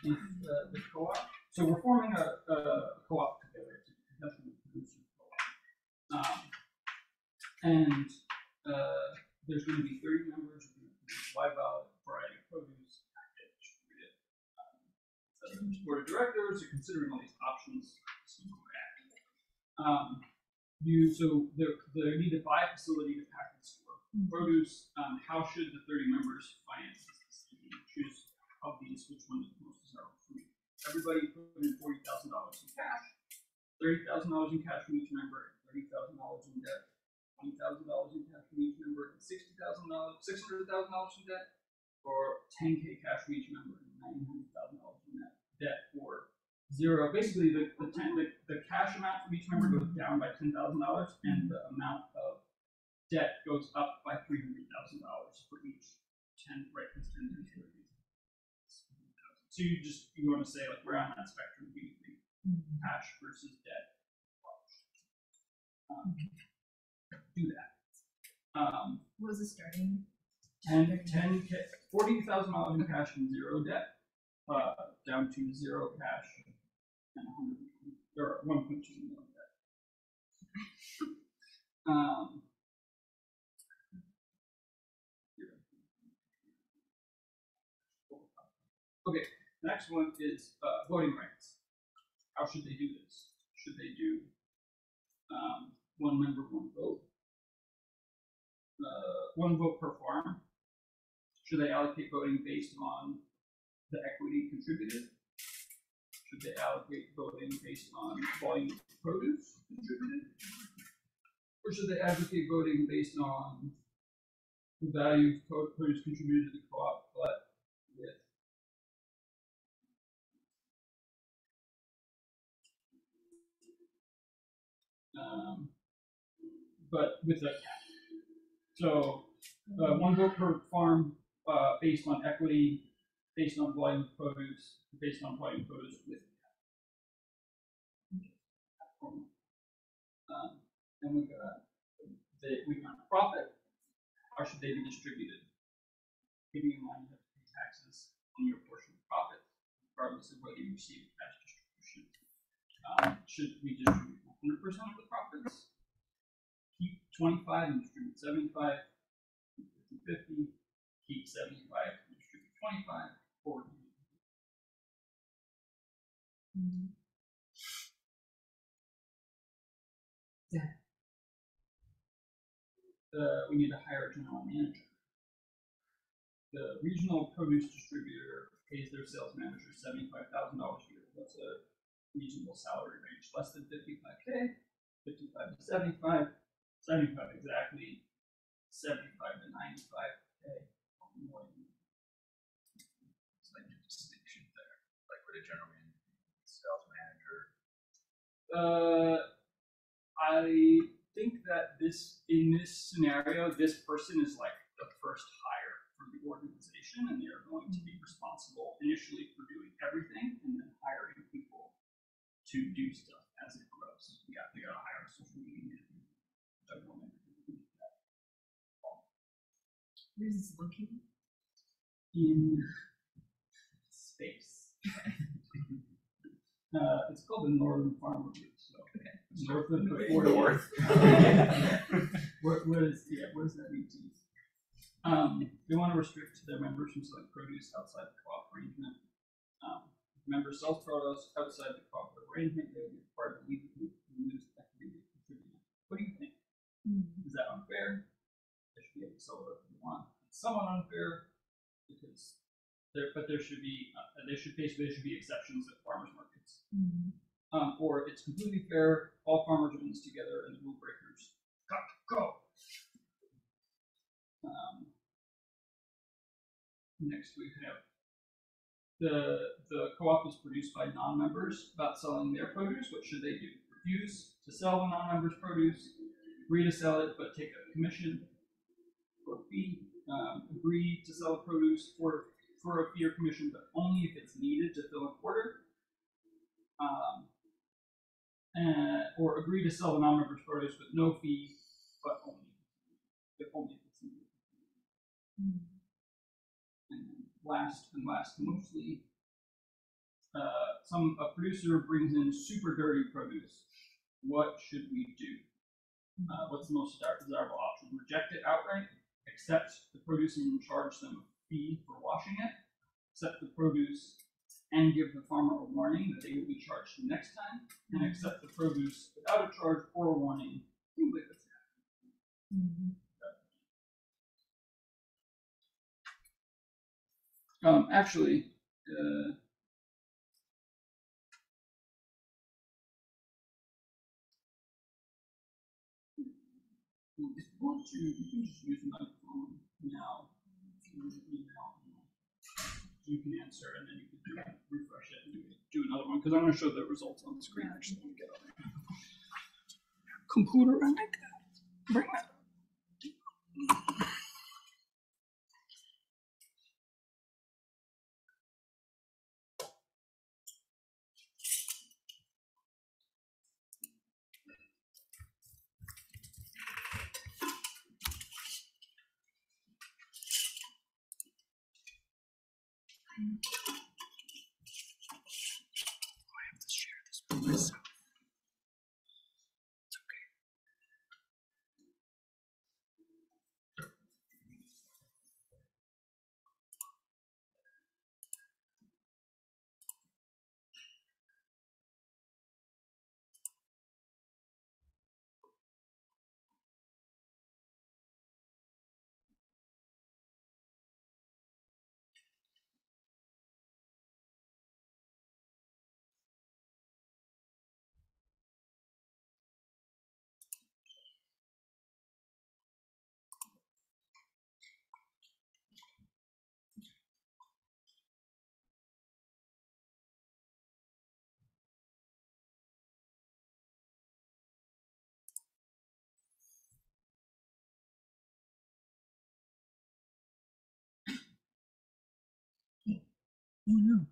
Is the co-op. So we're forming a co-op together. It's a professional producer co-op. And there's going to be 30 members. We're going to produce wide variety of produce, distribute it. The board of directors are considering all these options. So they need to buy a facility to pack and store produce. How should the 30 members finance this? Choose of these which one is the most desirable for me. Everybody put in $40,000 in cash, $30,000 in cash from each member, $30,000 in debt, $20,000 in cash from each member, and $600,000 in debt, or $10K cash from each member, and $900,000 in debt, or zero. Basically, the cash amount from each member goes down by $10,000, and the amount of debt goes up by $300,000 for each 10, right? 10 to 30. So you want to say we're on that spectrum. We think cash versus debt. Do that. What was the starting? $40,000 in cash and zero debt, down to zero cash and 1.2 million debt. Okay, next one is voting rights. How should they do this? Should they do one member, one vote? One vote per farm? Should they allocate voting based on the equity contributed? Should they allocate voting based on volume of produce contributed? Or should they advocate voting based on the value of produce contributed to the co-op, but with a cap? So one vote per farm based on equity, based on volume of produce, based on volume of produce with a cap. And we got profit. How should they be distributed? Keeping in mind you have to pay taxes in your portion of profits, regardless of whether you receive cash distribution. Should we distribute 100% of the profits? Keep 25 and distribute 75, 50, keep 75 and distribute 25, or we need to hire a general manager. The regional produce distributor pays their sales manager $75,000 a year. That's a reasonable salary range, less than 55K, 55 to 75, 75 exactly, 75 to 95K. It's like a distinction there. Like with a general manager, sales manager. I think that in this scenario, this person is like the first hire for the organization, and they are going to be responsible initially for doing everything, and then hiring people to do stuff as it grows. They gotta hire a social media manager. Where's this located? In space. It's called the Northern Farm Route, so it's north of the border. Where's that ET? They want to restrict their members from selling produce outside the co-op arrangement. If members sell produce outside the cooperative arrangement, they will be required to legally remove the equity they contributed. What do you think? Is that unfair? They should be able to sell whatever they want. It's somewhat unfair because there should be exceptions at farmers markets. Or it's completely fair. All farmers are in this together, and the rule breakers got to go. Next we have the co-op is produced by non-members about selling their produce. What should they do? Refuse to sell the non-members' produce, agree to sell it but take a commission or fee, agree to sell the produce for a fee or commission, but only if it's needed to fill an order, or agree to sell the non-members' produce with no fee, but only if it's needed. And last mostly, a producer brings in super dirty produce. What should we do? What's the most desirable option? Reject it outright, accept the produce and charge them a fee for washing it, accept the produce and give the farmer a warning that they will be charged next time, and accept the produce without a charge or a warning. Things like this. Actually, if you want to, you can just use the microphone now. You can answer, and then you can refresh it and do another one, because I'm going to show the results on the screen. Actually, let me get on there. Computer, and bring that. I have to share this with myself. It's okay. Oh no.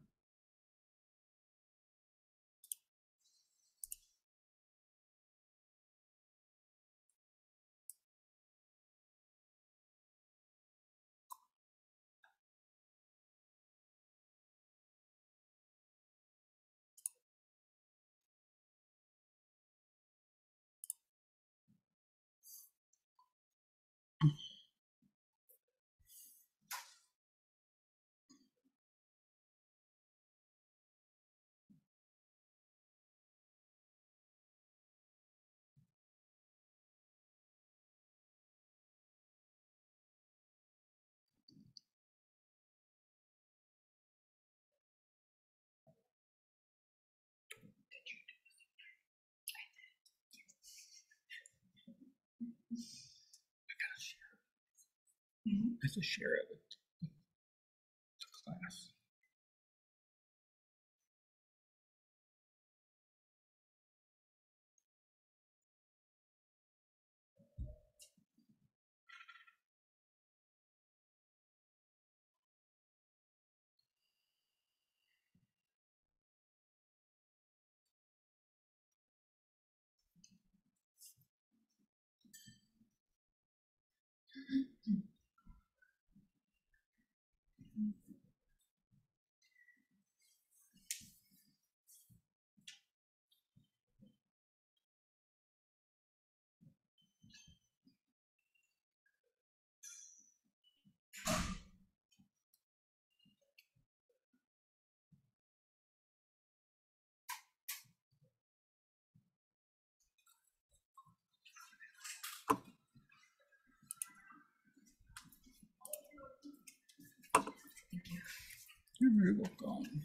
have to share it with the class. You're very welcome.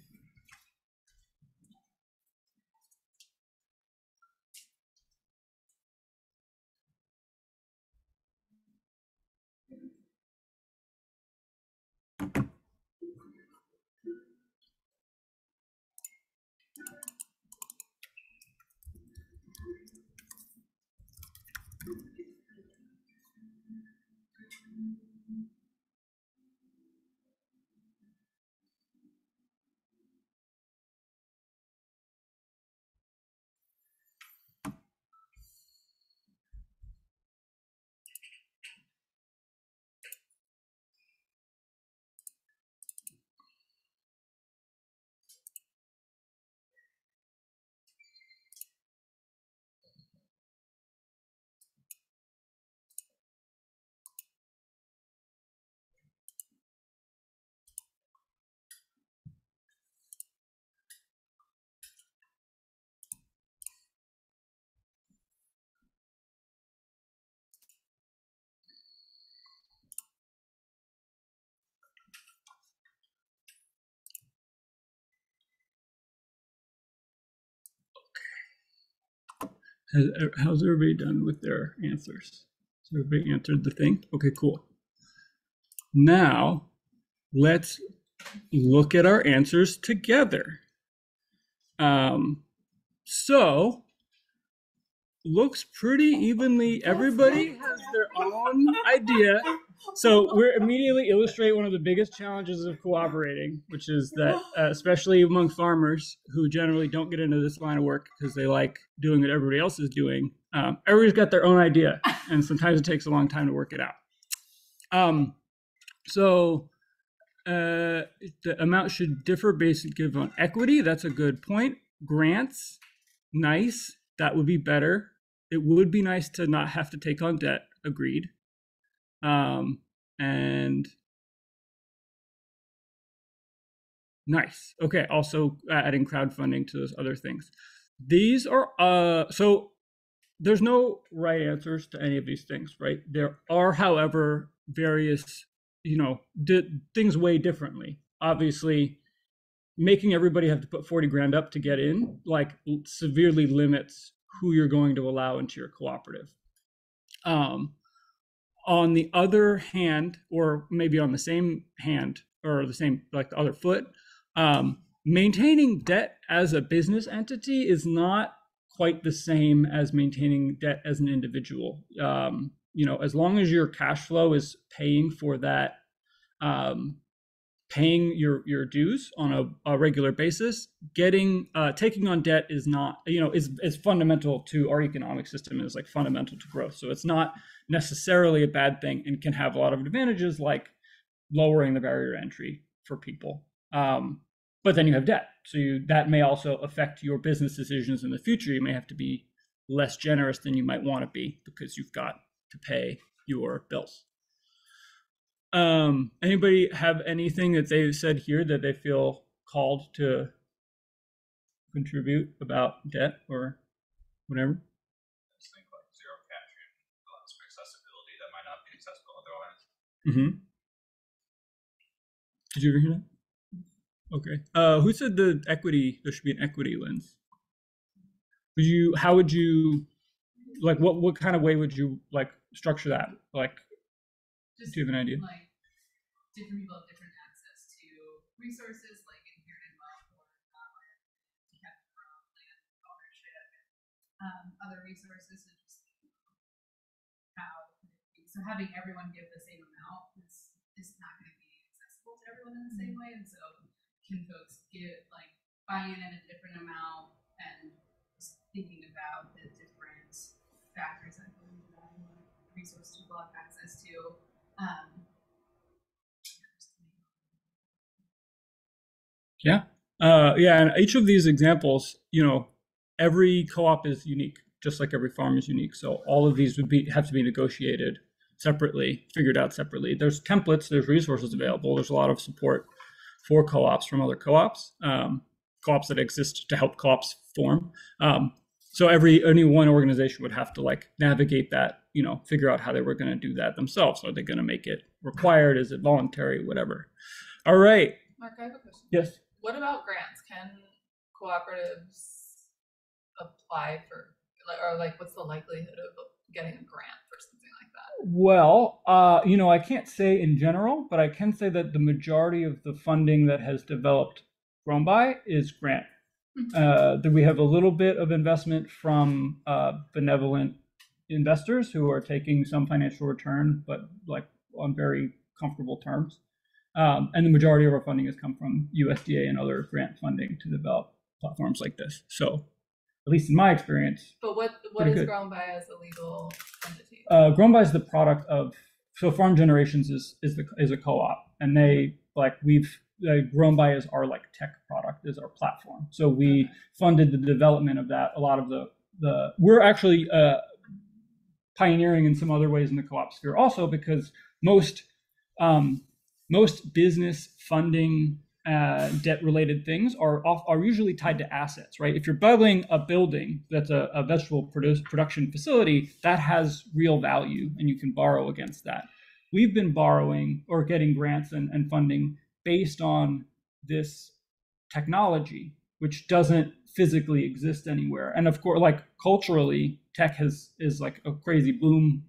How's everybody done with their answers? Has everybody answered the thing? Okay, cool. Now, let's look at our answers together. So, looks pretty evenly. Everybody has their own idea. So we're immediately illustrate one of the biggest challenges of cooperating, which is that, especially among farmers who generally don't get into this line of work because they like doing what everybody else is doing, everybody's got their own idea, and sometimes it takes a long time to work it out. So the amount should differ based on equity. That's a good point. Grants, nice. That would be better. It would be nice to not have to take on debt. Agreed. And nice. Okay. Also adding crowdfunding to those other things. These are, so there's no right answers to any of these things, right? There are, however, various, things weigh differently. Obviously, making everybody have to put 40 grand up to get in, like, severely limits who you're going to allow into your cooperative. On the other hand, or maybe on the same hand, or the same, like the other foot, maintaining debt as a business entity is not quite the same as maintaining debt as an individual. As long as your cash flow is paying for that, paying your dues on a regular basis, taking on debt is not, is fundamental to our economic system, and is like fundamental to growth. So it's not necessarily a bad thing, and can have a lot of advantages, like lowering the barrier to entry for people. But then you have debt, so that may also affect your business decisions in the future. You may have to be less generous than you might want to be because you've got to pay your bills. Anybody have anything that they've said here that they feel called to contribute about debt or whatever? I just think like zero caching allows for accessibility that might not be accessible otherwise. Mm-hmm. Did you ever hear that? Okay. Who said there should be an equity lens? How would you, like, what kind of way would you like structure that? Like, do you have an idea? Like different people have different access to resources like inherited wealth or you have your own land ownership and other resources, and just how. So having everyone give the same amount is not going to be accessible to everyone in the same way, and so can folks get like buy in at a different amount and just thinking about the different factors that go into that and what resources people have access to. Yeah, and each of these examples, every co-op is unique, just like every farm is unique. So all of these have to be negotiated separately, figured out separately. There's templates, there's resources available. There's a lot of support for co-ops from other co-ops, co-ops that exist to help co-ops form. So any one organization would have to like navigate that, figure out how they were going to do that themselves. Are they going to make it required? Is it voluntary? Whatever. All right. Mark, I have a question. Yes. What about grants? Can cooperatives apply for, or what's the likelihood of getting a grant for something like that? Well, I can't say in general, but I can say that the majority of the funding that has developed Grown By is grant. That we have a little bit of investment from benevolent investors who are taking some financial return, but like on very comfortable terms. And the majority of our funding has come from USDA and other grant funding to develop platforms like this. So, at least in my experience. But what is Grown By as a legal entity? Grown By is the product of, so Farm Generations is a co-op, and Grown By is our tech product, is our platform. So we funded the development of that. A lot of we're actually pioneering in some other ways in the co-op sphere also, because most business funding debt related things are usually tied to assets, right? If you're building a building that's a vegetable production facility, that has real value and you can borrow against that. We've been borrowing or getting grants and funding based on this technology, which doesn't physically exist anywhere. And of course, culturally, tech is like a crazy boom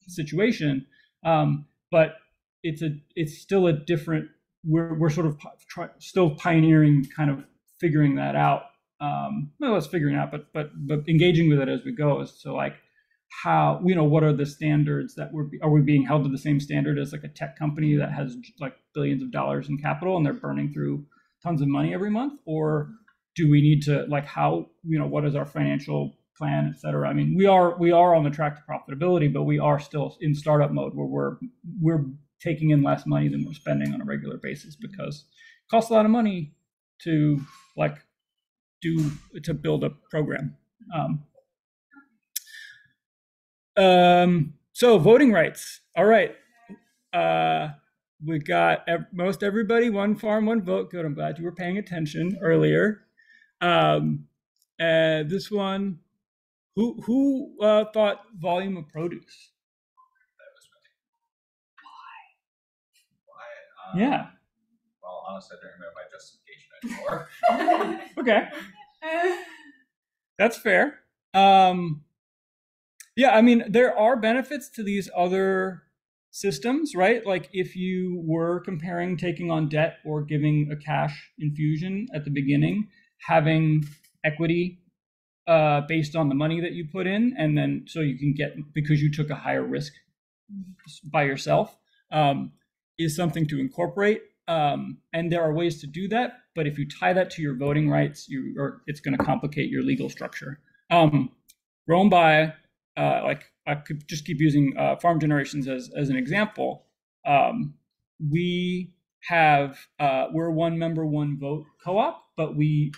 situation, but it's still a different. We're sort of still pioneering, kind of figuring that out. Well, it's figuring out, but engaging with it as we go. So how, what are the standards that are we being held to the same standard as a tech company that has billions of dollars in capital and they're burning through tons of money every month, or do we need to how, what is our financial plan, et cetera? I mean, we are on the track to profitability, but we are still in startup mode where we're taking in less money than we're spending on a regular basis, because it costs a lot of money to build a program. So voting rights. All right. We got most everybody, one farm, one vote. Good. I'm glad you were paying attention earlier. This one, who thought volume of produce? Yeah. Well, honestly, I don't remember my justification anymore. Okay. That's fair. Yeah, I mean, there are benefits to these other systems, right? Like if you were comparing taking on debt or giving a cash infusion at the beginning, having equity based on the money that you put in, and then so you can get, because you took a higher risk by yourself, is something to incorporate. And there are ways to do that, but if you tie that to your voting rights, it's going to complicate your legal structure. Grown By, I could just keep using Farm Generations as an example. We're one member, one vote co-op, but we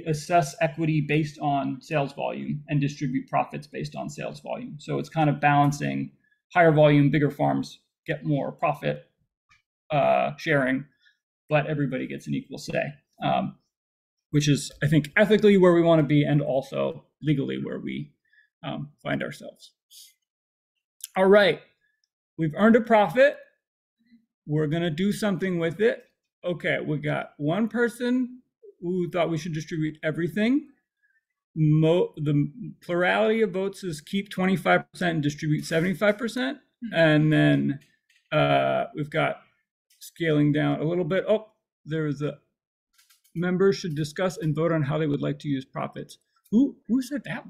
assess equity based on sales volume and distribute profits based on sales volume. So it's kind of balancing higher volume, bigger farms get more profit sharing, but everybody gets an equal say, which is, I think, ethically where we want to be, and also legally where we find ourselves. All right, we've earned a profit. We're going to do something with it. Okay, we got one person who thought we should distribute everything. The plurality of votes is keep 25% and distribute 75%. And then we've got scaling down a little bit. Oh, there's a members should discuss and vote on how they would like to use profits. Who said that?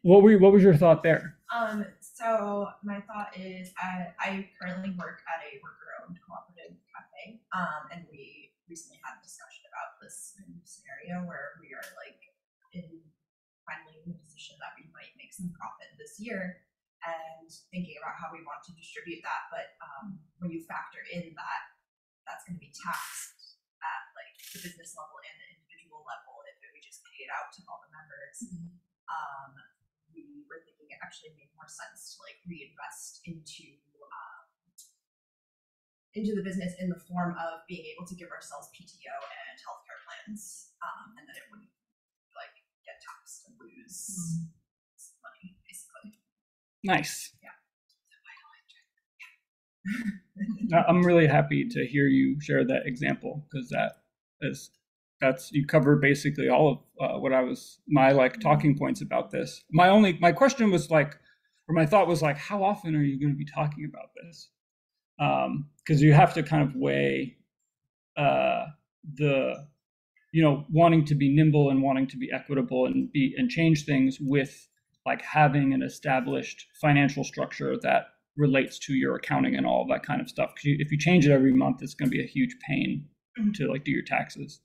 What was your thought there? So my thought is I currently work at a worker-owned cooperative cafe, and we recently had a discussion about this kind of scenario where we are like finally in the position that we might make some profit this year, and thinking about how we want to distribute that. But when you factor in that that's going to be taxed at like the business level and the individual level if we just pay it out to all the members. We were thinking it actually made more sense to like reinvest into the business in the form of being able to give ourselves PTO and healthcare plans, and that it wouldn't like get taxed and lose money basically. Nice. Yeah. I'm really happy to hear you share that example because that's you covered basically all of what I was my like talking points about this. My question was like, or my thought was like, how often are you going to be talking about this? Because you have to kind of weigh the wanting to be nimble and wanting to be equitable and change things with like having an established financial structure that relates to your accounting and all of that kind of stuff. Because if you change it every month, it's going to be a huge pain to like do your taxes.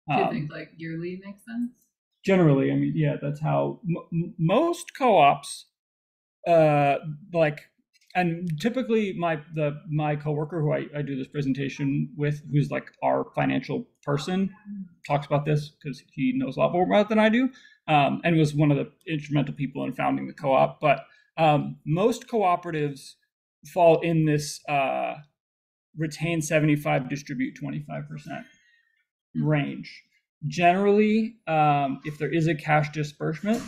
Do you think like yearly makes sense? Generally, I mean, yeah, that's how most co-ops like, and typically my coworker who I do this presentation with, who's like our financial person, talks about this because he knows a lot more about it than I do, and was one of the instrumental people in founding the co-op. But most cooperatives fall in this retain 75, distribute 25% range. Generally, if there is a cash disbursement,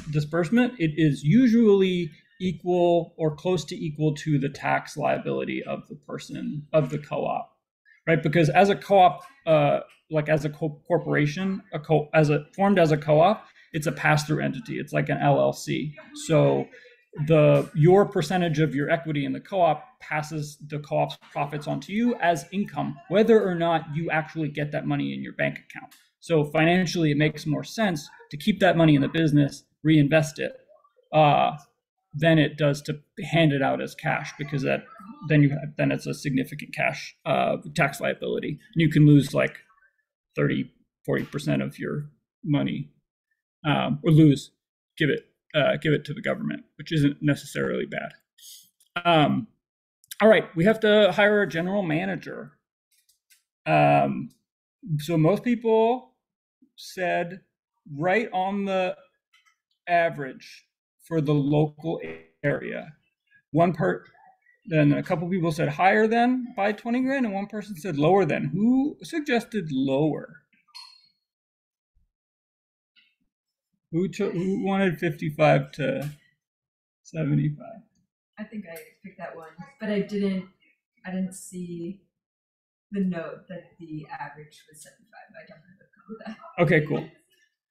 it is usually equal or close to equal to the tax liability of the person of the co-op, right? Because as a co-op, like as a corporation, formed as a co-op, it's a pass-through entity. It's like an LLC. So your percentage of your equity in the co-op passes the co-op's profits onto you as income, whether or not you actually get that money in your bank account. So financially, it makes more sense to keep that money in the business, reinvest it, than it does to hand it out as cash, because then it's a significant cash tax liability. You can lose like 30-40% of your money, or give it to the government, which isn't necessarily bad. All right, we have to hire a general manager. So most people said right on the average for the local area. Then a couple people said higher than by 20 grand, and one person said lower than. Who suggested lower? Who wanted 55 to 75? I think I picked that one, but I didn't see the note that the average was 75. I don't know with that. Okay, cool.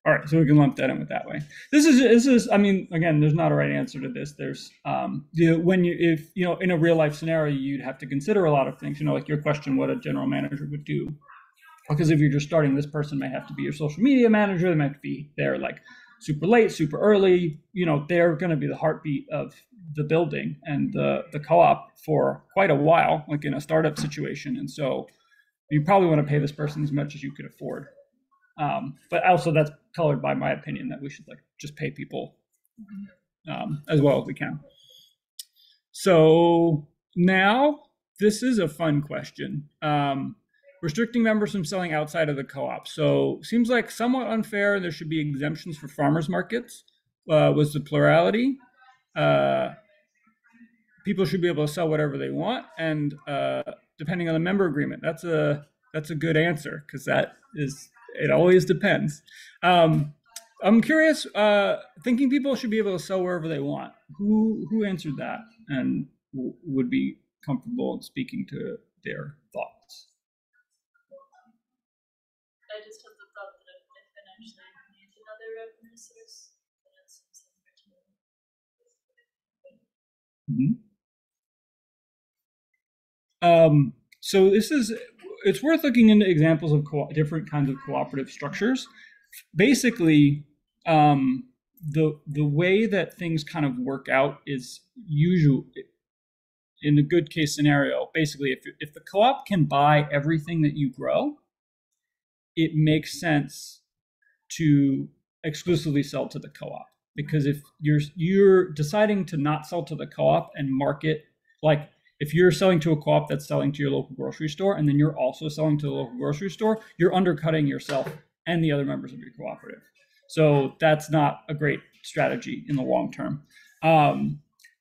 All right, so we can lump that in with that way. This is. I mean, again, there's not a right answer to this. There's if in a real life scenario, you'd have to consider a lot of things. Like your question, what a general manager would do. Because if you're just starting, this person may have to be your social media manager. They might have to be there like super late, super early. They're going to be the heartbeat of the building and the co-op for quite a while, like in a startup situation. And so you probably want to pay this person as much as you could afford. But also that's colored by my opinion that we should like just pay people as well as we can. So now this is a fun question. Restricting members from selling outside of the co-op. So seems like somewhat unfair. There should be exemptions for farmers markets, was the plurality. People should be able to sell whatever they want, and depending on the member agreement. That's a good answer, because it always depends. I'm curious, thinking people should be able to sell wherever they want. Who answered that and would be comfortable in speaking to their thoughts? I just have the thought that if they financially need another revenue source, then it seems like Mm-hmm. So it's worth looking into examples of different kinds of cooperative structures. Basically, the way that things kind of work out is usually, in a good case scenario, basically if the co-op can buy everything that you grow, it makes sense to exclusively sell to the co-op. Because if you're deciding to not sell to the co-op and market, like if you're selling to a co-op that's selling to your local grocery store, and then you're also selling to the local grocery store, you're undercutting yourself and the other members of your cooperative. So that's not a great strategy in the long term.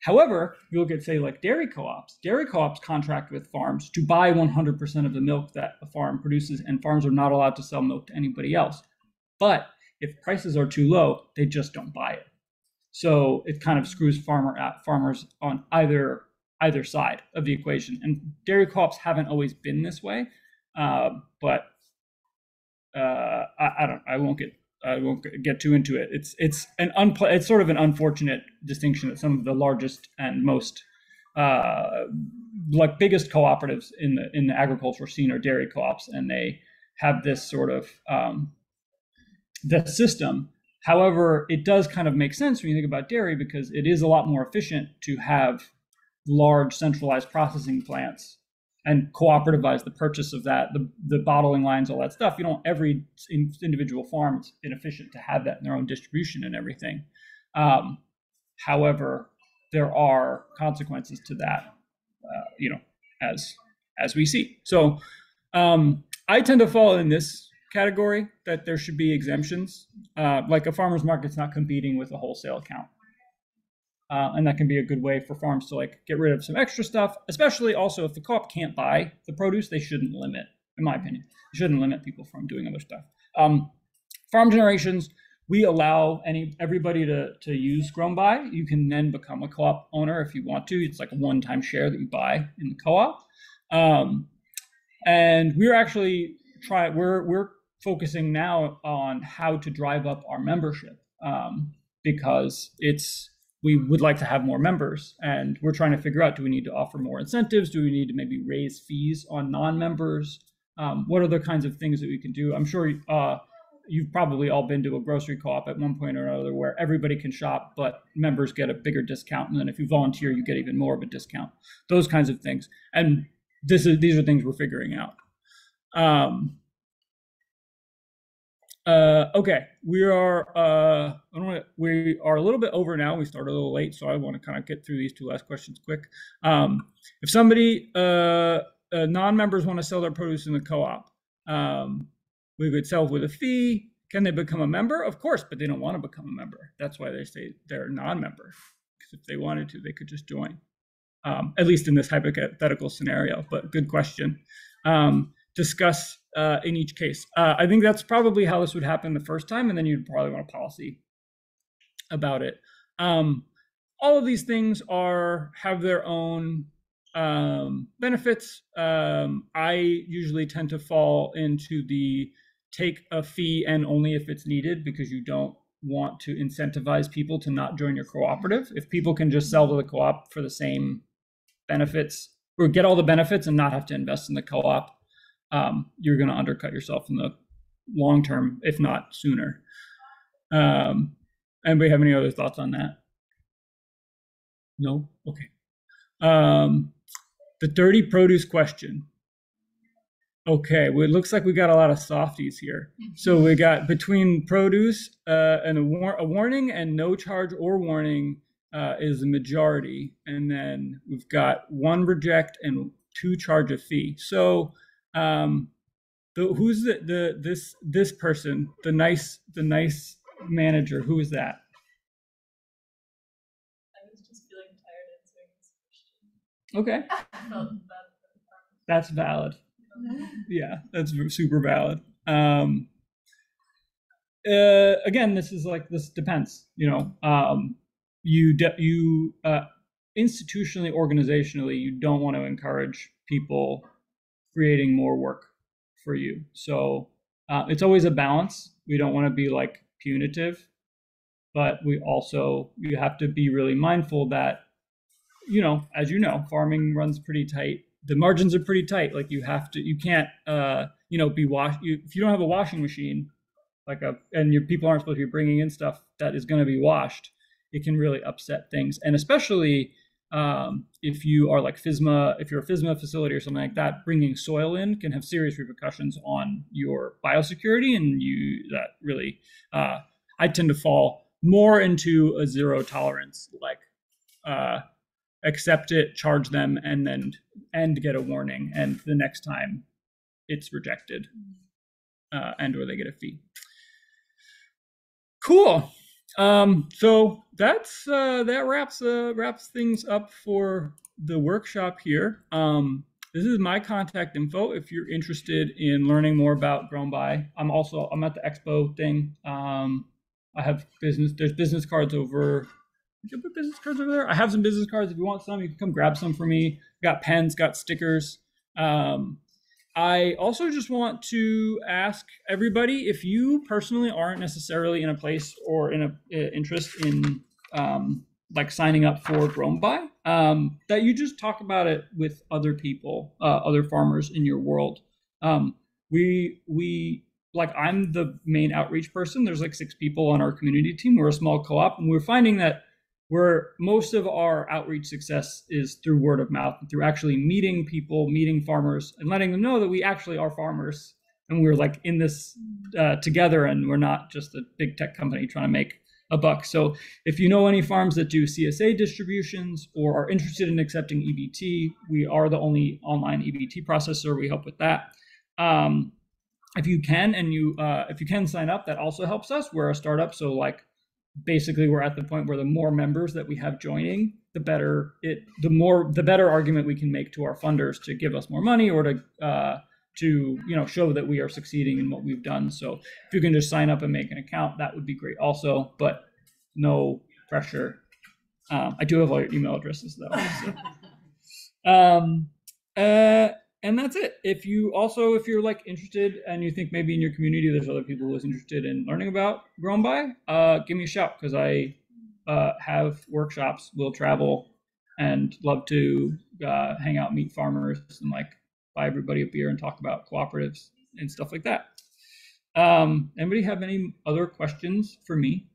However, you look at, say, like dairy co-ops. Dairy co-ops contract with farms to buy 100% of the milk that a farm produces, and farms are not allowed to sell milk to anybody else. But if prices are too low, they just don't buy it. So it kind of screws farmers on either side of the equation. And dairy co-ops haven't always been this way, but I won't get too into it. It's sort of an unfortunate distinction that some of the largest and most like biggest cooperatives in the agricultural scene are dairy co-ops, and they have this sort of the system. However, it does kind of make sense when you think about dairy, because it is a lot more efficient to have large centralized processing plants and cooperativize the purchase of that, the bottling lines, all that stuff. You don't, every individual farm, it's inefficient to have that in their own distribution and everything. However, there are consequences to that, as we see. So I tend to fall in this category, that there should be exemptions. Like a farmer's market's not competing with a wholesale account. And that can be a good way for farms to like get rid of some extra stuff, especially also if the co-op can't buy the produce, they shouldn't limit, in my opinion, they shouldn't limit people from doing other stuff. Farm generations, we allow everybody to use grown by. You can then become a co-op owner if you want to. It's like a one-time share that you buy in the co-op. And we're actually we're focusing now on how to drive up our membership, because we would like to have more members, and we're trying to figure out, do we need to offer more incentives? Do we need to maybe raise fees on non-members? What are the kinds of things that we can do? I'm sure you've probably all been to a grocery co-op at one point or another where everybody can shop, but members get a bigger discount. And then if you volunteer, you get even more of a discount, those kinds of things. And these are things we're figuring out. Okay, we are a little bit over now. We started a little late, so I want to kind of get through these two last questions quick. If somebody, non-members want to sell their produce in the co-op, we could sell with a fee. Can they become a member? Of course, but they don't want to become a member. That's why they say they're a non-member. Because if they wanted to, they could just join. At least in this hypothetical scenario, but good question. Discuss in each case. I think that's probably how this would happen the first time, and then you'd probably want a policy about it. All of these things have their own benefits. I usually tend to fall into the take a fee and only if it's needed, because you don't want to incentivize people to not join your cooperative. If people can just sell to the co-op for the same benefits, or get all the benefits and not have to invest in the co-op, you're going to undercut yourself in the long term, if not sooner. Anybody have any other thoughts on that? No? Okay. The dirty produce question. Okay, well, it looks like we got a lot of softies here. So we got between produce and a warning and no charge or warning is the majority. And then we've got 1 reject and 2 charge a fee. So who's this person, the nice manager, who is that? I was just feeling tired answering this question. Okay. I felt bad. That's valid. Yeah, that's super valid. Again, this depends. Institutionally, organizationally, you don't want to encourage people creating more work for you. So it's always a balance. We don't want to be like punitive, but you have to be really mindful that, as you know, farming runs pretty tight. the margins are pretty tight. Like you can't, be if you don't have a washing machine, and your people aren't supposed to be bringing in stuff that is going to be washed, it can really upset things. And especially if you are like FSMA, if you're a FSMA facility or something like that, bringing soil in can have serious repercussions on your biosecurity. And that really, I tend to fall more into a zero tolerance, accept it, charge them, and get a warning. And the next time it's rejected, and or they get a fee. Cool. So that wraps things up for the workshop here. This is my contact info if you're interested in learning more about Grown By. I'm at the expo thing. I have there's business cards over. Did you put business cards over there? I have some business cards. If you want some, you can come grab some for me. Got pens, got stickers. I also just want to ask everybody, if you personally aren't necessarily in a place or in a interest in signing up for Grown By, that you just talk about it with other people, other farmers in your world. We I'm the main outreach person. There's 6 people on our community team. We're a small co-op, and we're finding that most of our outreach success is through word of mouth, through actually meeting people, meeting farmers, and letting them know that we actually are farmers, and we're in this together, and we're not just a big tech company trying to make a buck. So if you know any farms that do CSA distributions or are interested in accepting EBT, we are the only online EBT processor. We help with that. If you can sign up, that also helps us. We're a startup, so basically we're at the point where the more members that we have joining, the better argument we can make to our funders to give us more money, or to show that we are succeeding in what we've done. So if you can just sign up and make an account, that would be great also, but no pressure. I do have all your email addresses though. So. And that's it. If you're interested and you think maybe in your community there's other people who's interested in learning about Grown By, give me a shout, because I have workshops, will travel, and love to hang out, meet farmers, and buy everybody a beer and talk about cooperatives and stuff like that. Anybody have any other questions for me?